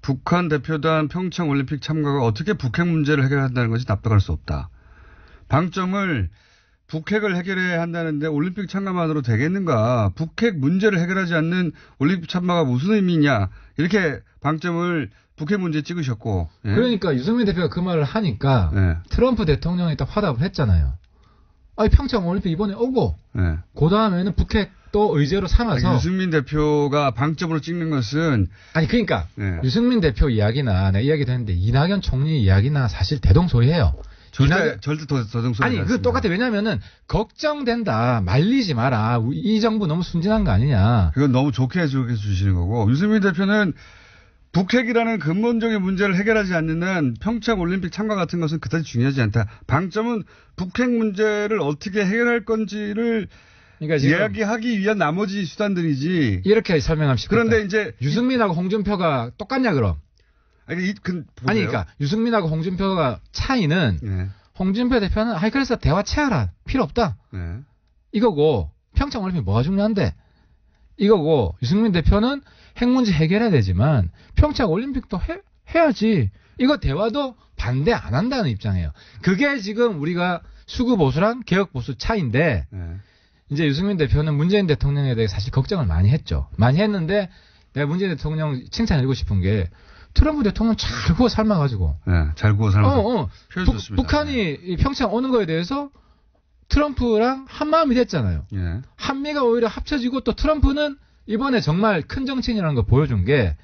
북한 대표단 평창 올림픽 참가가 어떻게 북핵 문제를 해결한다는 것이 납득할 수 없다. 방점을 북핵을 해결해야 한다는데 올림픽 참가만으로 되겠는가. 북핵 문제를 해결하지 않는 올림픽 참가가 무슨 의미냐. 이렇게 방점을 북핵 문제에 찍으셨고. 예. 그러니까 유승민 대표가 그 말을 하니까 트럼프 대통령이 딱 화답을 했잖아요. 아니 평창 올림픽 이번에 오고 그 다음에는 북핵도 의제로 삼아서. 유승민 대표가 방점으로 찍는 것은. 아니 그러니까 유승민 대표 이야기나 내 이야기도 했는데 이낙연 총리 이야기나 사실 대동소이해요. 절대 더동소이 아니, 그 똑같아. 왜냐면은, 걱정된다. 말리지 마라. 이 정부 너무 순진한 거 아니냐. 그건 너무 좋게 해주시는 거고. 유승민 대표는 북핵이라는 근본적인 문제를 해결하지 않는 한 평창 올림픽 참가 같은 것은 그다지 중요하지 않다. 방점은 북핵 문제를 어떻게 해결할 건지를 그러니까 이야기하기 위한 나머지 수단들이지. 이렇게 설명하면 쉽겠다. 그런데 이제. 유승민하고 홍준표가 똑같냐, 그럼? 아니, 그러니까 유승민하고 홍준표가 차이는 홍준표 대표는 그래서 대화 체하라 필요 없다 이거고 평창 올림픽 뭐가 중요한데 이거고 유승민 대표는 핵 문제 해결해야 되지만 평창 올림픽도 해야지 이거 대화도 반대 안 한다는 입장이에요. 그게 지금 우리가 수구 보수랑 개혁 보수 차이인데 이제 유승민 대표는 문재인 대통령에 대해 사실 걱정을 많이 했죠. 많이 했는데 내가 문재인 대통령 칭찬해주고 싶은 게 트럼프 대통령 잘 구워 삶아가지고. 잘 구워 삶아가지고. 북한이 평창 오는 거에 대해서 트럼프랑 한마음이 됐잖아요. 한미가 오히려 합쳐지고 또 트럼프는 이번에 정말 큰 정치인이라는 거 보여준 게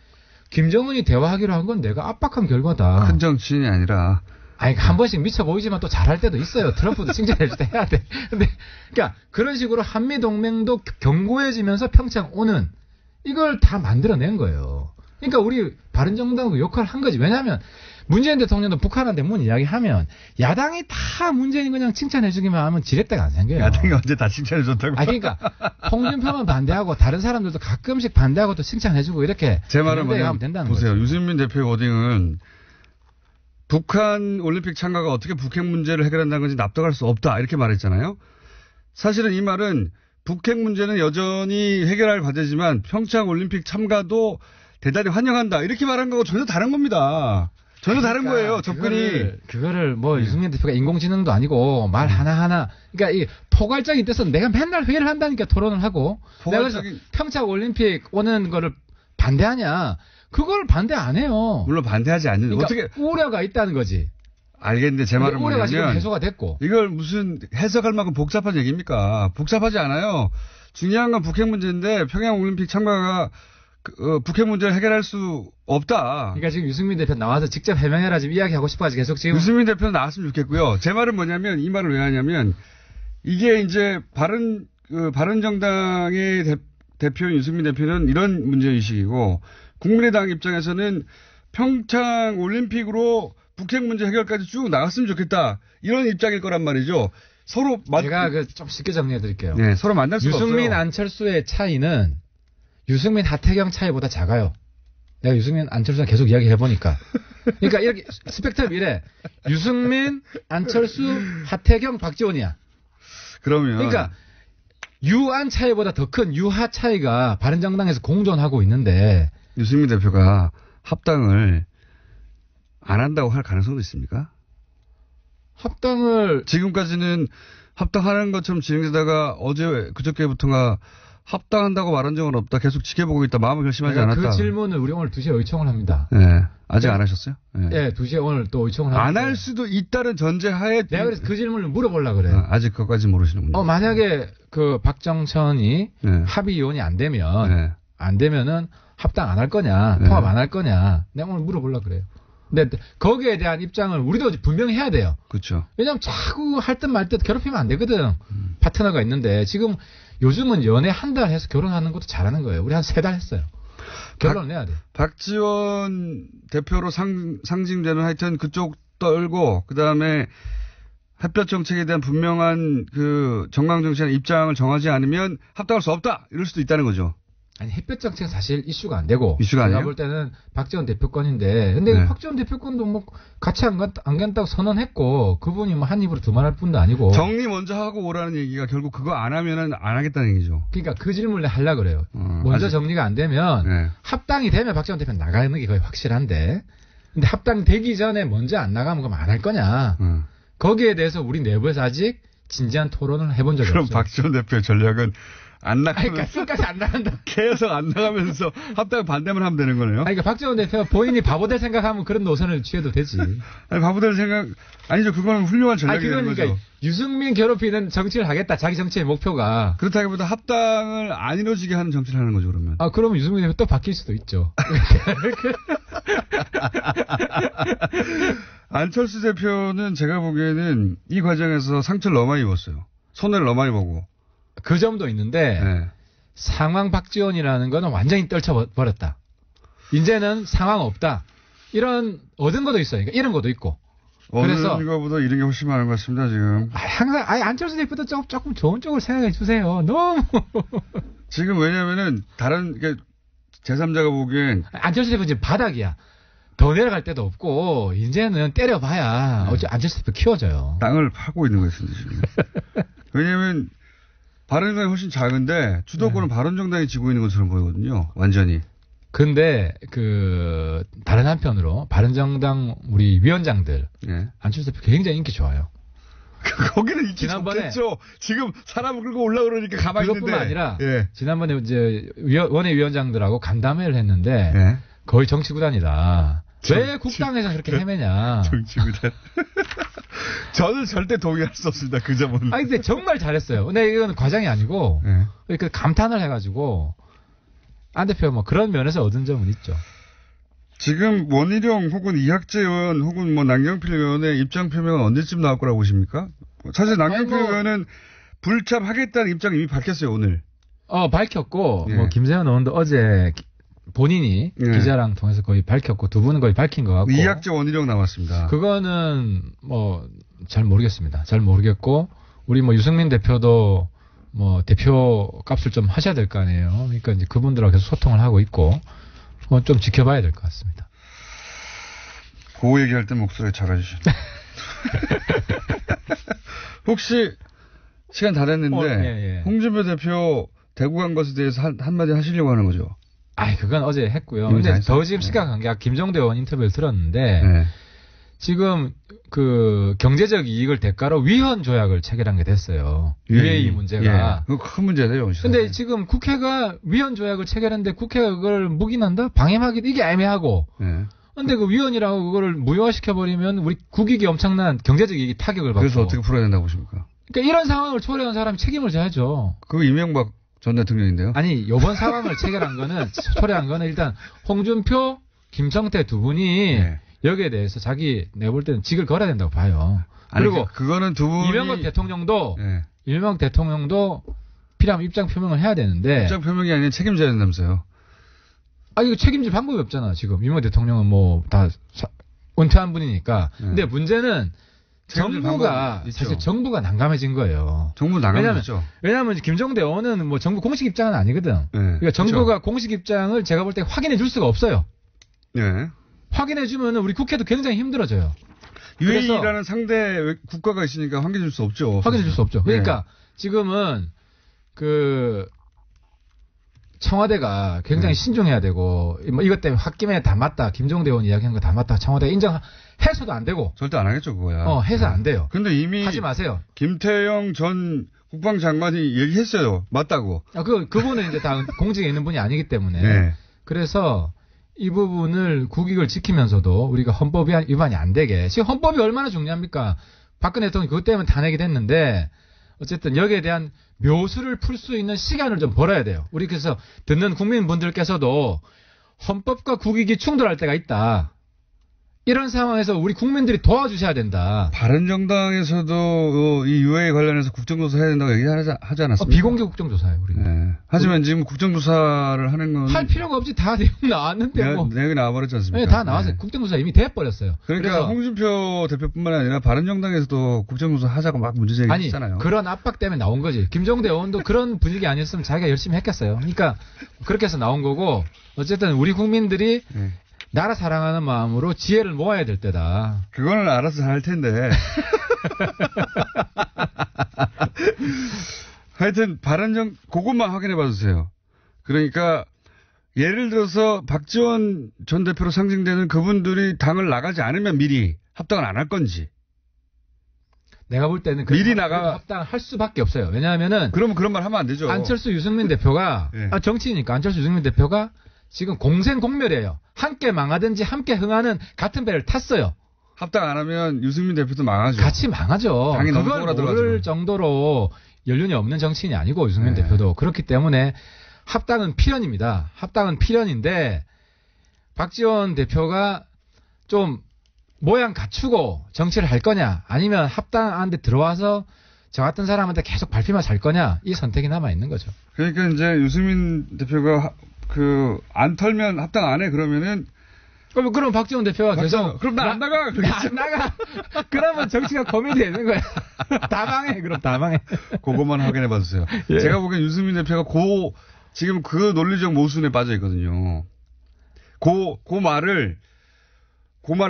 김정은이 대화하기로 한 건 내가 압박한 결과다. 큰 정치인이 아니라. 아니, 한 번씩 미쳐 보이지만 또 잘할 때도 있어요. 트럼프도 칭찬해줄 때 해야 돼. 근데, 그러니까 그런 식으로 한미 동맹도 견고해지면서 평창 오는 이걸 다 만들어낸 거예요. 그러니까 우리 바른정당은 그 역할을 한 거지. 왜냐하면 문재인 대통령도 북한한테 문 이야기하면 야당이 다 문재인 그냥 칭찬해주기만 하면 지렛대가 안 생겨요. 야당이 언제 다 칭찬해줬다고? 그러니까 홍준표만 반대하고 다른 사람들도 가끔씩 반대하고 또 칭찬해주고 이렇게 제 말은 뭐냐면 보세요. 거죠. 유승민 대표의 워딩은 북한 올림픽 참가가 어떻게 북핵 문제를 해결한다는 건지 납득할 수 없다 이렇게 말했잖아요. 사실은 이 말은 북핵 문제는 여전히 해결할 과제지만 평창 올림픽 참가도 대단히 환영한다. 이렇게 말한 거하고 전혀 다른 겁니다. 전혀 다른 거예요, 접근이. 그거를 뭐 유승민 대표가 인공지능도 아니고 말 하나하나. 그러니까 이 포괄적인 뜻은 내가 맨날 회의를 한다니까 토론을 하고. 내가 그래서 평창 올림픽 오는 거를 반대하냐. 그걸 반대 안 해요. 물론 반대하지 않는. 그러니까 어떻게 우려가 있다는 거지. 알겠는데 제 말은 우려가 뭐냐면 지금 해소가 됐고. 이걸 무슨 해석할 만큼 복잡한 얘기입니까? 복잡하지 않아요. 중요한 건 북핵 문제인데 평양올림픽 참가가 북핵 문제를 해결할 수 없다. 그러니까 지금 유승민 대표 나와서 직접 해명해라 지금 이야기하고 싶어가지고 계속 지금. 유승민 대표는 나왔으면 좋겠고요. 제 말은 뭐냐면 이 말을 왜 하냐면 이게 이제 바른정당의 대표인 유승민 대표는 이런 문제의식이고 국민의당 입장에서는 평창 올림픽으로 북핵 문제 해결까지 쭉 나갔으면 좋겠다. 이런 입장일 거란 말이죠. 서로 제가 좀 쉽게 정리해 드릴게요. 네, 서로 만날 수가 없어요. 유승민 안철수의 차이는 유승민 하태경 차이보다 작아요. 내가 유승민 안철수랑 계속 이야기해 보니까. 그러니까 이렇게 스펙트럼 이래. 유승민 안철수 하태경 박지원이야. 그러면 그러니까 유안 차이보다 더 큰 유하 차이가 바른정당에서 공존하고 있는데 유승민 대표가 합당을 안 한다고 할 가능성도 있습니까? 합당을 지금까지는 합당하는 것처럼 진행되다가 어제 그저께부터가 합당한다고 말한 적은 없다. 계속 지켜보고 있다. 마음을 결심하지 않았다. 그 질문을 우리 오늘 2시에 의청을 합니다. 네. 아직 안 하셨어요? 네. 네, 2시에 오늘 또 의청을 합니다. 안 할 수도 있다는 전제하에 내가 그래서 그 질문을 물어보려고 그래요. 아직 그것까지 모르시는군요. 만약에 그 박정천이 네. 합의위원이 안 되면 안 되면은 합당 안 할 거냐, 통합 안 할 거냐. 내가 오늘 물어보려고 그래요. 근데 거기에 대한 입장을 우리도 분명히 해야 돼요. 그렇죠. 왜냐하면 자꾸 할 듯 말 듯 괴롭히면 안 되거든. 파트너가 있는데 지금 요즘은 연애 한 달 해서 결혼하는 것도 잘하는 거예요. 우리 한 3달 했어요. 결론을 내야 돼. 박지원 대표로 상징되는 하여튼 그쪽 떨고 그다음에 햇볕 정책에 대한 분명한 그 정강 정치한 입장을 정하지 않으면 합당할 수 없다. 이럴 수도 있다는 거죠. 아니 햇볕 정책은 사실 이슈가 안 되고 이슈가 제가 아니에요? 볼 때는 박지원 대표권인데 근데 박지원 대표권도 뭐 같이 안 간다고 선언했고 그분이 뭐 한 입으로 두말할 뿐도 아니고 정리 먼저 하고 오라는 얘기가 결국 그거 안 하면은 안 하겠다는 얘기죠. 그러니까 그 질문을 하려고 그래요. 먼저 아직. 정리가 안 되면 합당이 되면 박지원 대표는 나가는 게 거의 확실한데 근데 합당이 되기 전에 먼저 안 나가면 그럼 안 할 거냐. 거기에 대해서 우리 내부에서 아직 진지한 토론을 해본 적이 그럼 없어요. 그럼 박지원 대표의 전략은 안 나가면 그러니까 끝까지 안 나간다. 계속 안 나가면서 합당 반대만 하면 되는 거네요. 그러니까 박지원 대표가 본인이 바보될 생각하면 그런 노선을 취해도 되지. 아니 바보될 생각 아니죠. 그거는 훌륭한 전략이 되는 그러니까 거죠. 유승민 괴롭히는 정치를 하겠다. 자기 정치의 목표가. 그렇다기보다 합당을 안 이루어지게 하는 정치를 하는 거죠. 그러면. 그러면 유승민 대표 또 바뀔 수도 있죠. 안철수 대표는 제가 보기에는 이 과정에서 상처를 너무 많이 입었어요. 손해를 너무 많이 보고. 그 점도 있는데 상황 박지원이라는 거는 완전히 떨쳐버렸다. 이제는 상황 없다. 이런 얻은 것도 있어요. 그러니까 이런 것도 있고. 그래서 이거보다 이런 게 훨씬 많은 것 같습니다. 지금. 항상 안철수 대표도 조금 좋은 쪽으로 생각해 주세요. 너무. 지금 왜냐면은 다른 제3자가 보기엔 안철수 대표 지금 바닥이야. 더 내려갈 데도 없고 이제는 때려봐야 어째 안철수 대표 키워져요. 땅을 파고 있는 거였습니다. 지금. 왜냐하면 바른정당이 훨씬 작은데 주도권은 바른정당이 쥐고 있는 것처럼 보이거든요. 완전히. 근데 다른 한편으로 바른정당 우리 위원장들 안철수 대표 굉장히 인기 좋아요. 거기는 인기 좋겠죠. 지금 사람을 끌고 올라 그러니까 가만히 있는데. 그것뿐만 아니라 지난번에 이제 원외위원장들하고 간담회를 했는데 거의 정치구단이다. 왜 국당에서 그렇게 헤매냐. 정치구단. 저는 절대 동의할 수 없습니다. 그 점은. 근데 정말 잘했어요. 근데 이건 과장이 아니고 이렇게 감탄을 해가지고 안 대표 뭐 그런 면에서 얻은 점은 있죠. 지금 원희룡 혹은 이학재 의원 혹은 뭐 남경필 의원의 입장 표명은 언제쯤 나올 거라고 보십니까? 사실 남경필 의원은 불참하겠다는 입장 이미 밝혔어요 오늘. 밝혔고 뭐 김세현 의원도 어제 본인이 기자랑 통해서 거의 밝혔고 두 분은 거의 밝힌 것 같고. 이학재 원희룡 나왔습니다. 그거는 뭐 잘 모르겠습니다. 잘 모르겠고 우리 뭐 유승민 대표도 뭐 대표 값을 좀 하셔야 될 거 아니에요. 그러니까 이제 그분들하고 계속 소통을 하고 있고 그건 좀 지켜봐야 될 것 같습니다. 그 얘기할 때 목소리 작아지시네. 혹시 시간 다 됐는데 홍준표 대표 대구 간 것에 대해서 한마디 하시려고 하는 거죠? 그건 어제 했고요. 근데 더 지금 시간 관계가 김종대 의원 인터뷰를 들었는데 지금 그 경제적 이익을 대가로 위헌 조약을 체결한 게 됐어요. UAE 문제가. 그거 큰 문제네요. 근데 지금 국회가 위헌 조약을 체결했는데 국회가 그걸 묵인한다? 방해하기 이게 애매하고. 근데 그 위헌이라고 그거를 무효화시켜버리면 우리 국익이 엄청난 경제적 이익이 타격을 받고. 그래서 어떻게 풀어야 된다고 보십니까? 그러니까 이런 상황을 초래한 사람이 책임을 져야죠. 그거 이명박 전 대통령인데요? 아니, 요번 상황을 체결한 거는, 초래한 거는 일단 홍준표, 김성태 두 분이 여기에 대해서 자기 내볼 때는 직을 걸어야 된다고 봐요. 그리고 그거는 두 분이 이명박 대통령도 필요하면 입장 표명을 해야 되는데 입장 표명이 아니라 책임져야 된다면서요. 이거 책임질 방법이 없잖아. 지금 이명박 대통령은 뭐 다 은퇴한 분이니까. 근데 문제는 정부가 사실 정부가 난감해진 거예요. 정부 난감해졌죠. 왜냐하면 김종대 의원은 뭐 정부 공식 입장은 아니거든. 그러니까 정부가 공식 입장을 제가 볼 때 확인해 줄 수가 없어요. 확인해주면 우리 국회도 굉장히 힘들어져요. UAE라는 상대 국가가 있으니까 확인해 줄 수 없죠. 확인해 줄 수 없죠. 그러니까 지금은 그 청와대가 굉장히 신중해야 되고 뭐 이것 때문에 홧김에 다 맞다. 김종대 의원 이야기한 거 다 맞다. 청와대가 인정해서도 안 되고. 절대 안 하겠죠 그거야. 해서 안 돼요. 근데 이미 하지 마세요. 김태영 전 국방장관이 얘기했어요. 맞다고. 그분은 이제 다 공직에 있는 분이 아니기 때문에. 그래서 이 부분을 국익을 지키면서도 우리가 헌법 위반이 안 되게. 지금 헌법이 얼마나 중요합니까? 박근혜 대통령이 그것 때문에 탄핵이 됐는데 어쨌든 여기에 대한 묘수를 풀 수 있는 시간을 좀 벌어야 돼요. 우리 그래서 듣는 국민분들께서도 헌법과 국익이 충돌할 때가 있다. 이런 상황에서 우리 국민들이 도와주셔야 된다. 바른정당에서도 이 UAE 관련해서 국정조사 해야 된다고 얘기하지 않았습니까? 비공개 국정조사예요. 우리는. 하지만 지금 국정조사를 하는 건 할 필요가 없지. 다 내용 나왔는데 뭐. 내용이 나와버렸지 않습니까? 네, 다 나왔어요. 국정조사 이미 돼버렸어요. 그러니까 홍준표 대표뿐만 아니라 바른정당에서도 국정조사 하자고 막 문제 제기했잖아요. 그런 압박 때문에 나온 거지. 김종대 의원도 그런 분위기 아니었으면 자기가 열심히 했겠어요. 그러니까 그렇게 해서 나온 거고 어쨌든 우리 국민들이 나라 사랑하는 마음으로 지혜를 모아야 될 때다. 그거는 알아서 잘 할 텐데. 하여튼 그것만 확인해 봐주세요. 그러니까 예를 들어서 박지원 전 대표로 상징되는 그분들이 당을 나가지 않으면 미리 합당을 안 할 건지. 내가 볼 때는 미리 합당을 할 수밖에 없어요. 왜냐하면은 그러면 그런 말 하면 안 되죠. 안철수 유승민 대표가 정치인이니까 안철수 유승민 대표가 지금 공생공멸이에요. 함께 망하든지 함께 흥하는 같은 배를 탔어요. 합당 안 하면 유승민 대표도 망하죠. 같이 망하죠. 당이 너무 그걸 모를 정도로 연륜이 없는 정치인이 아니고 유승민 대표도. 그렇기 때문에 합당은 필연입니다. 합당은 필연인데 박지원 대표가 좀 모양 갖추고 정치를 할 거냐 아니면 합당한 데 들어와서 저 같은 사람한테 계속 밟히면 살 거냐 이 선택이 남아있는 거죠. 그러니까 이제 유승민 대표가 안 털면 합당 안 해 그러면은 그럼 박지원 대표가 계속 그럼 나 안 나가 안 나가 그러면 정치가 고민이 되는 거야. 다 망해. 그럼 다 망해. 그것만 확인해 봐주세요. 제가 보기엔 유승민 대표가 지금 그 논리적 모순에 빠져 있거든요. 그 말을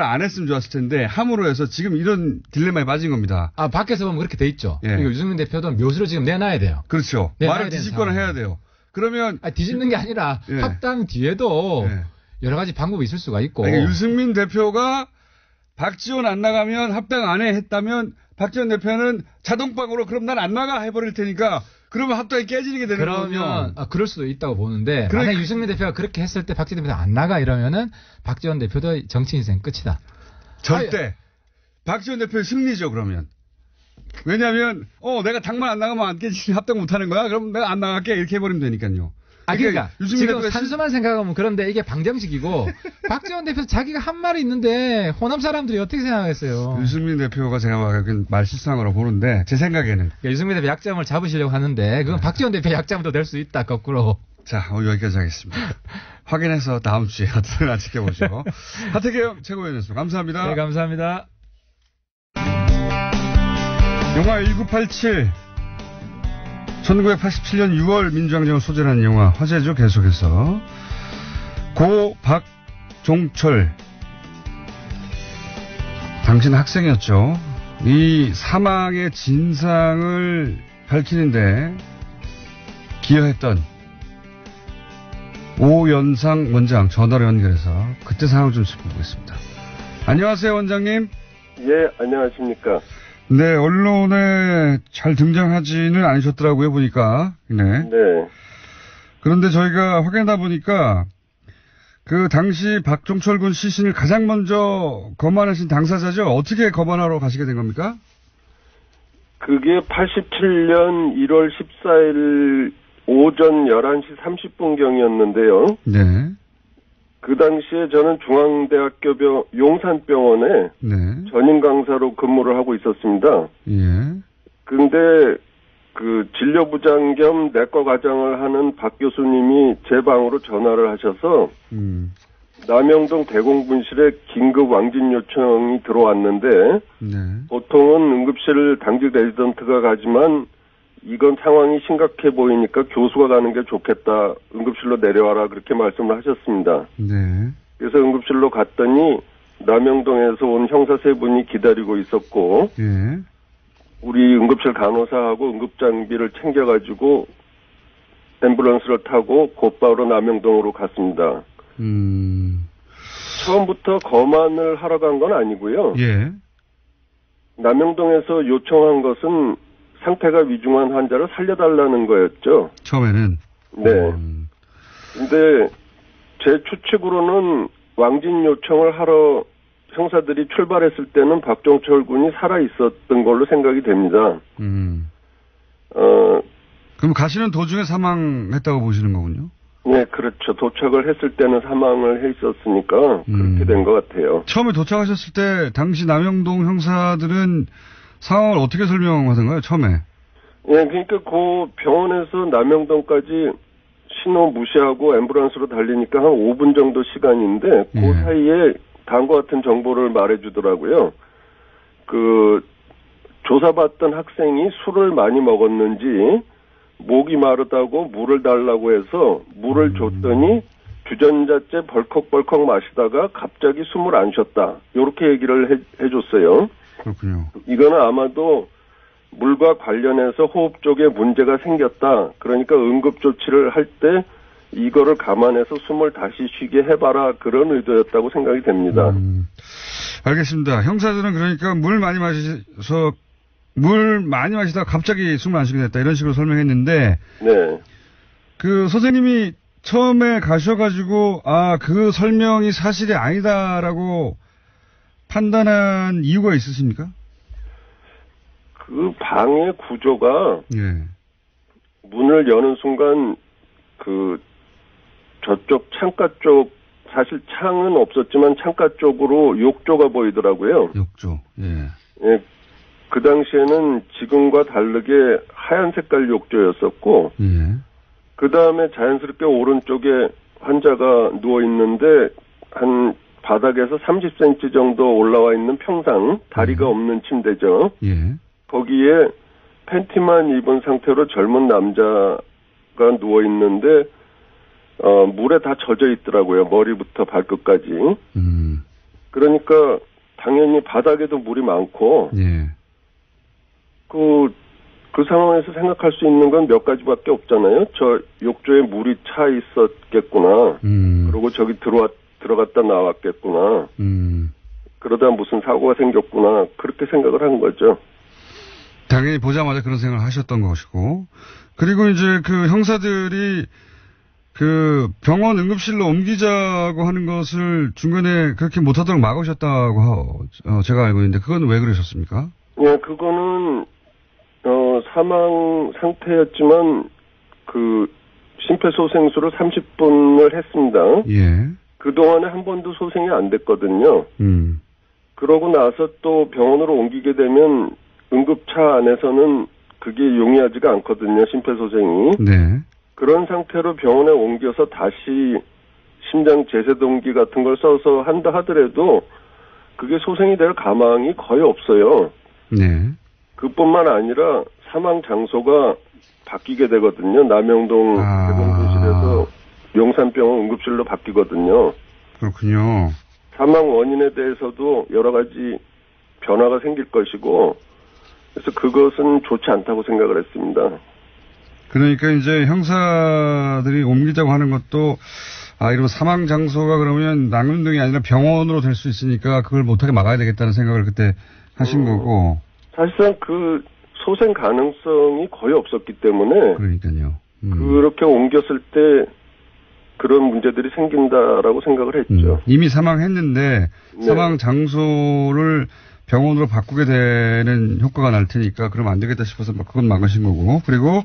안 했으면 좋았을 텐데 함으로 해서 지금 이런 딜레마에 빠진 겁니다. 밖에서 보면 그렇게 돼 있죠. 그러니까 유승민 대표도 묘수를 지금 내놔야 돼요. 그렇죠. 말을 뒤집거나 해야 돼요. 그러면 뒤집는 게 아니라 합당 뒤에도 여러 가지 방법이 있을 수가 있고. 그러니까 유승민 대표가 박지원 안 나가면 합당 안 해 했다면 박지원 대표는 자동방으로 그럼 난 안 나가 해버릴 테니까 그러면 합당이 깨지게 되는 거면 그럴 수도 있다고 보는데 만약 유승민 대표가 그렇게 했을 때 박지원 대표가 안 나가 이러면은 박지원 대표도 정치 인생 끝이다. 절대 박지원 대표의 승리죠 그러면. 왜냐하면 내가 당만 안 나가면 안 깨지면 합당 못 하는 거야. 그럼 내가 안 나갈게 이렇게 해버리면 되니까요. 그러니까 지금 산수만 생각하면 그런데 이게 방정식이고 박지원 대표 자기가 한 말이 있는데 호남 사람들이 어떻게 생각하겠어요. 유승민 대표가 제가 말 실수한 보는데 제 생각에는 그러니까 유승민 대표 약점을 잡으시려고 하는데 그건 박지원 대표 약점도 될 수 있다 거꾸로. 자 오늘 여기까지 하겠습니다. 확인해서 다음 주에 하여튼 지켜보시고 하태경 최고위원이었습니다. 감사합니다. 네 감사합니다. 영화 1987 1987년 6월 민주항쟁을 소재로 한 영화 화제죠. 계속해서 고 박종철 당신 학생이었죠. 이 사망의 진상을 밝히는데 기여했던 오연상 원장 전화로 연결해서 그때 상황을 좀 짚어보겠습니다. 안녕하세요, 원장님. 예, 안녕하십니까. 네, 언론에 잘 등장하지는 않으셨더라고요, 보니까. 네. 네. 그런데 저희가 확인하다 보니까 그 당시 박종철 군 시신을 가장 먼저 검안하신 당사자죠? 어떻게 검안하러 가시게 된 겁니까? 그게 87년 1월 14일 오전 11시 30분경이었는데요. 네. 그 당시에 저는 중앙대학교 용산병원에 네. 전임 강사로 근무를 하고 있었습니다. 예. 근데 그 진료부장 겸 내과 과장을 하는 박 교수님이 제 방으로 전화를 하셔서 남영동 대공분실에 긴급 왕진 요청이 들어왔는데 네. 보통은 응급실 당직 레지던트가 가지만 이건 상황이 심각해 보이니까 교수가 가는 게 좋겠다. 응급실로 내려와라. 그렇게 말씀을 하셨습니다. 네. 그래서 응급실로 갔더니 남영동에서 온 형사 세 분이 기다리고 있었고 예. 우리 응급실 간호사하고 응급장비를 챙겨가지고 앰뷸런스를 타고 곧바로 남영동으로 갔습니다. 처음부터 검안을 하러 간 건 아니고요. 예. 남영동에서 요청한 것은 상태가 위중한 환자를 살려달라는 거였죠. 처음에는? 네. 근데 제 추측으로는 왕진 요청을 하러 형사들이 출발했을 때는 박종철 군이 살아있었던 걸로 생각이 됩니다. 그럼 가시는 도중에 사망했다고 보시는 거군요? 네, 그렇죠. 도착을 했을 때는 사망을 해 있었으니까 그렇게 된 것 같아요. 처음에 도착하셨을 때 당시 남영동 형사들은 상황을 어떻게 설명하던가요, 처음에? 네, 그러니까 그 병원에서 남영동까지 신호 무시하고 앰뷸런스로 달리니까 한 5분 정도 시간인데 그 사이에 다음과 같은 정보를 말해주더라고요. 그 조사받던 학생이 술을 많이 먹었는지 목이 마르다고 물을 달라고 해서 물을 줬더니 주전자째 벌컥벌컥 마시다가 갑자기 숨을 안 쉬었다. 이렇게 얘기를 해줬어요. 그렇군요. 이거는 아마도 물과 관련해서 호흡 쪽에 문제가 생겼다. 그러니까 응급조치를 할 때 이거를 감안해서 숨을 다시 쉬게 해봐라. 그런 의도였다고 생각이 됩니다. 알겠습니다. 형사들은 그러니까 물 많이 마시다가 갑자기 숨을 안 쉬게 됐다. 이런 식으로 설명했는데. 네. 그 선생님이 처음에 가셔가지고 그 설명이 사실이 아니다라고 판단한 이유가 있으십니까? 그 방의 구조가 예. 문을 여는 순간 그 저쪽 창가 쪽 사실 창은 없었지만 창가 쪽으로 욕조가 보이더라고요. 욕조. 예. 예. 그 당시에는 지금과 다르게 하얀 색깔 욕조였었고 예. 그 다음에 자연스럽게 오른쪽에 환자가 누워 있는데 한 바닥에서 30cm 정도 올라와 있는 평상, 다리가 없는 침대죠. 예. 거기에 팬티만 입은 상태로 젊은 남자가 누워 있는데 물에 다 젖어 있더라고요. 머리부터 발끝까지. 그러니까 당연히 바닥에도 물이 많고 예. 그 상황에서 생각할 수 있는 건 몇 가지밖에 없잖아요. 저 욕조에 물이 차 있었겠구나. 그리고 저기 들어갔다 나왔겠구나. 그러다 무슨 사고가 생겼구나. 그렇게 생각을 한 거죠. 당연히 보자마자 그런 생각을 하셨던 것이고. 그리고 이제 그 형사들이 그 병원 응급실로 옮기자고 하는 것을 중간에 그렇게 못하도록 막으셨다고 제가 알고 있는데 그건 왜 그러셨습니까? 예, 그거는 사망 상태였지만 그 심폐소생술을 30분을 했습니다. 예. 그동안에 한 번도 소생이 안 됐거든요. 그러고 나서 또 병원으로 옮기게 되면 응급차 안에서는 그게 용이하지가 않거든요. 심폐소생이. 네. 그런 상태로 병원에 옮겨서 다시 심장 제세동기 같은 걸 써서 한다 하더라도 그게 소생이 될 가망이 거의 없어요. 네. 그뿐만 아니라 사망 장소가 바뀌게 되거든요. 남영동 대공분실에서 용산병원 응급실로 바뀌거든요. 그렇군요. 사망 원인에 대해서도 여러 가지 변화가 생길 것이고 그래서 그것은 좋지 않다고 생각을 했습니다. 그러니까 이제 형사들이 옮기자고 하는 것도 이러면 사망 장소가 그러면 낙릉동이 아니라 병원으로 될 수 있으니까 그걸 못하게 막아야 되겠다는 생각을 그때 하신 거고. 사실상 그 소생 가능성이 거의 없었기 때문에. 그러니까요. 그렇게 옮겼을 때 그런 문제들이 생긴다라고 생각을 했죠. 이미 사망했는데 네. 사망 장소를 병원으로 바꾸게 되는 효과가 날 테니까 그러면 안 되겠다 싶어서 그건 막으신 거고. 그리고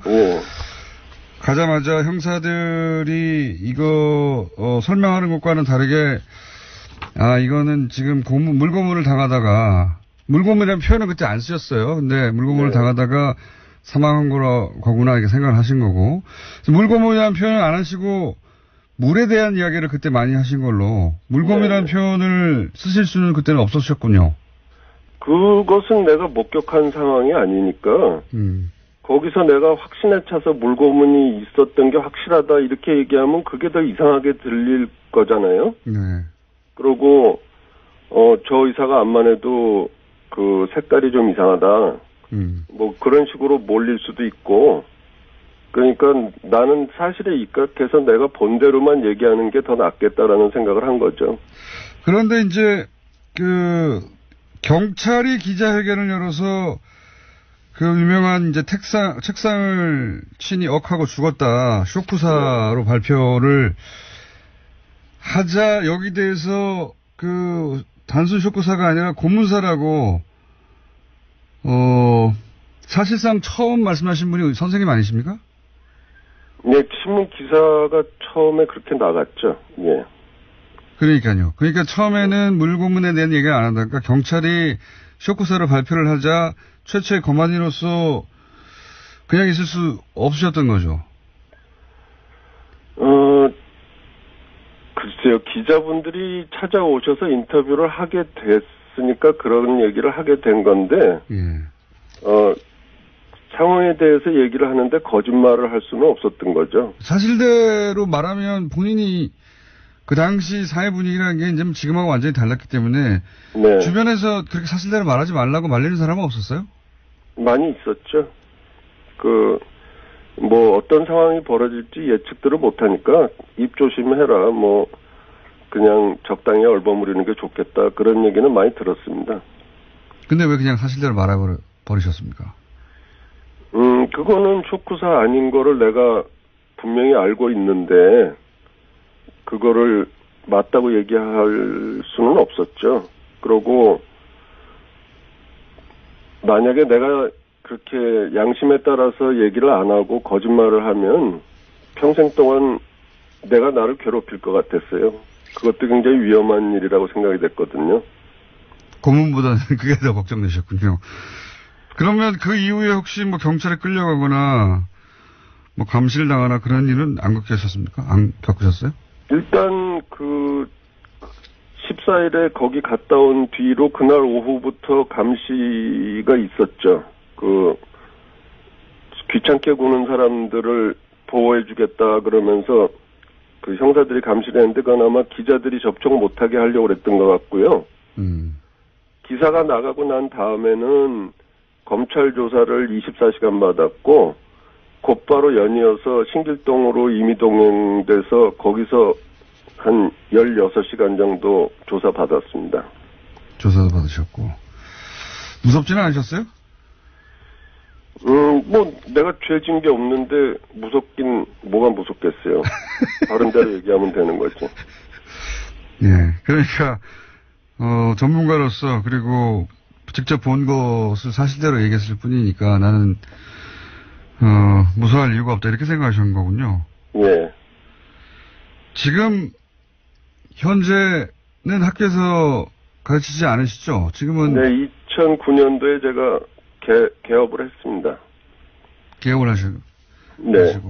가자마자 형사들이 이거 설명하는 것과는 다르게 이거는 지금 물고문을 당하다가 물고문이라는 표현은 그때 안 쓰셨어요. 근데 물고문을 당하다가 사망한 거구나 이렇게 생각을 하신 거고. 물고문이라는 표현을 안 하시고 물에 대한 이야기를 그때 많이 하신 걸로 물고문이라는 표현을 쓰실 수는 그때는 없으셨군요. 그것은 내가 목격한 상황이 아니니까 거기서 내가 확신에 차서 물고문이 있었던 게 확실하다 이렇게 얘기하면 그게 더 이상하게 들릴 거잖아요. 네. 그리고 저 의사가 암만 해도 그 색깔이 좀 이상하다. 뭐 그런 식으로 몰릴 수도 있고. 그러니까 나는 사실에 입각해서 내가 본대로만 얘기하는 게 더 낫겠다라는 생각을 한 거죠. 그런데 이제 경찰이 기자회견을 열어서 그 유명한 이제 책상을 친히 억하고 죽었다 쇼크사로 발표를 하자 여기 대해서 단순 쇼크사가 아니라 고문사라고 사실상 처음 말씀하신 분이 선생님 아니십니까? 네, 신문 기사가 처음에 그렇게 나갔죠. 예. 그러니까요. 그러니까 처음에는 물고문에 대한 얘기를 안 하다가 경찰이 쇼크사로 발표를 하자 최초의 거만이로서 그냥 있을 수 없으셨던 거죠. 글쎄요. 기자분들이 찾아오셔서 인터뷰를 하게 됐으니까 그런 얘기를 하게 된 건데, 상황에 대해서 얘기를 하는데 거짓말을 할 수는 없었던 거죠. 사실대로 말하면 본인이 그 당시 사회 분위기라는 게 이제 지금하고 완전히 달랐기 때문에 주변에서 그렇게 사실대로 말하지 말라고 말리는 사람은 없었어요? 많이 있었죠. 어떤 상황이 벌어질지 예측들을 못하니까 입 조심해라. 그냥 적당히 얼버무리는 게 좋겠다. 그런 얘기는 많이 들었습니다. 근데 왜 그냥 사실대로 말아버리셨습니까? 그거는 쇼크사 아닌 거를 내가 분명히 알고 있는데, 그거를 맞다고 얘기할 수는 없었죠. 그러고, 만약에 내가 그렇게 양심에 따라서 얘기를 안 하고 거짓말을 하면 평생 동안 내가 나를 괴롭힐 것 같았어요. 그것도 굉장히 위험한 일이라고 생각이 됐거든요. 고문보다는 그게 더 걱정되셨군요. 그러면 그 이후에 혹시 경찰에 끌려가거나 감시를 당하나 그런 일은 안 겪으셨습니까? 안 겪으셨어요? 일단 14일에 거기 갔다 온 뒤로 그날 오후부터 감시가 있었죠. 귀찮게 구는 사람들을 보호해주겠다 그러면서 형사들이 감시를 했는데 그건 아마 기자들이 접촉 못하게 하려고 그랬던 것 같고요. 기사가 나가고 난 다음에는 검찰 조사를 24시간 받았고 곧바로 연이어서 신길동으로 임의 동행돼서 거기서 한 16시간 정도 조사 받았습니다. 조사도 받으셨고 무섭지는 않으셨어요? 내가 죄 진 게 없는데 무섭긴 뭐가 무섭겠어요. 다른 데로 얘기하면 되는 거지. 예, 그러니까 전문가로서 그리고 직접 본 것을 사실대로 얘기했을 뿐이니까 나는 무서워할 이유가 없다 이렇게 생각하신 거군요. 예. 지금 현재는 학교에서 가르치지 않으시죠? 지금은 네, 2009년도에 제가 개업을 했습니다. 개업을 하시고. 네.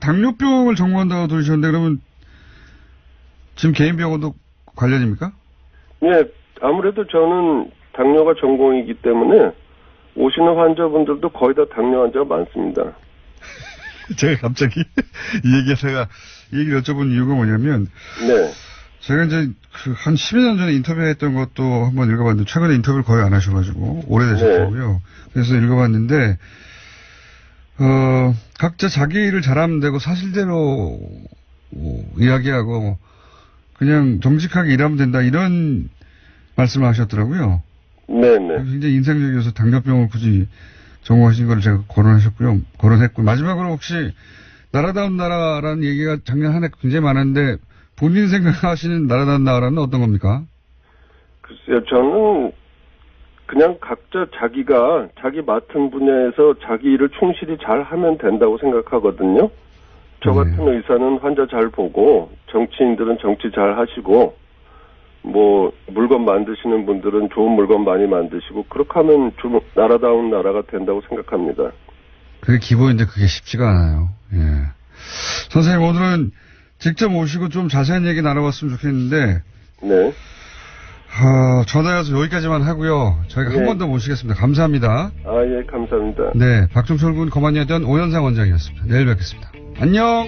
당뇨병을 전공한다고 들으셨는데 그러면 지금 개인 병원도 관련입니까? 네, 아무래도 저는 당뇨가 전공이기 때문에 오시는 환자분들도 거의 다 당뇨 환자가 많습니다. 제가 갑자기 이 얘기를 여쭤본 이유가 뭐냐면, 제가 이제 한 10여 년 전에 인터뷰했던 것도 한번 읽어봤는데, 최근에 인터뷰를 거의 안 하셔가지고, 오래되셨고요. 그래서 읽어봤는데, 각자 자기 일을 잘하면 되고, 사실대로 이야기하고 그냥 정직하게 일하면 된다 이런 말씀을 하셨더라고요. 네네. 굉장히 인상적이어서 당뇨병을 굳이 전공하신 걸 제가 거론했고 마지막으로 혹시 나라다운 나라라는 얘기가 작년 한 해 굉장히 많았는데 본인 생각하시는 나라다운 나라는 어떤 겁니까? 글쎄요, 저는 그냥 각자 자기가 자기 맡은 분야에서 자기 일을 충실히 잘 하면 된다고 생각하거든요. 저 같은 의사는 환자 잘 보고 정치인들은 정치 잘 하시고 뭐 물건 만드시는 분들은 좋은 물건 많이 만드시고 그렇게 하면 좀 나라다운 나라가 된다고 생각합니다. 그게 기본인데 그게 쉽지가 않아요. 예. 선생님 오늘은 직접 오시고 좀 자세한 얘기 나눠봤으면 좋겠는데 네. 전화해서 여기까지만 하고요. 저희가 한 번 더 모시겠습니다. 감사합니다. 예, 감사합니다. 네, 박종철 군 거만이었던 오현상 원장이었습니다. 내일 뵙겠습니다. 안녕!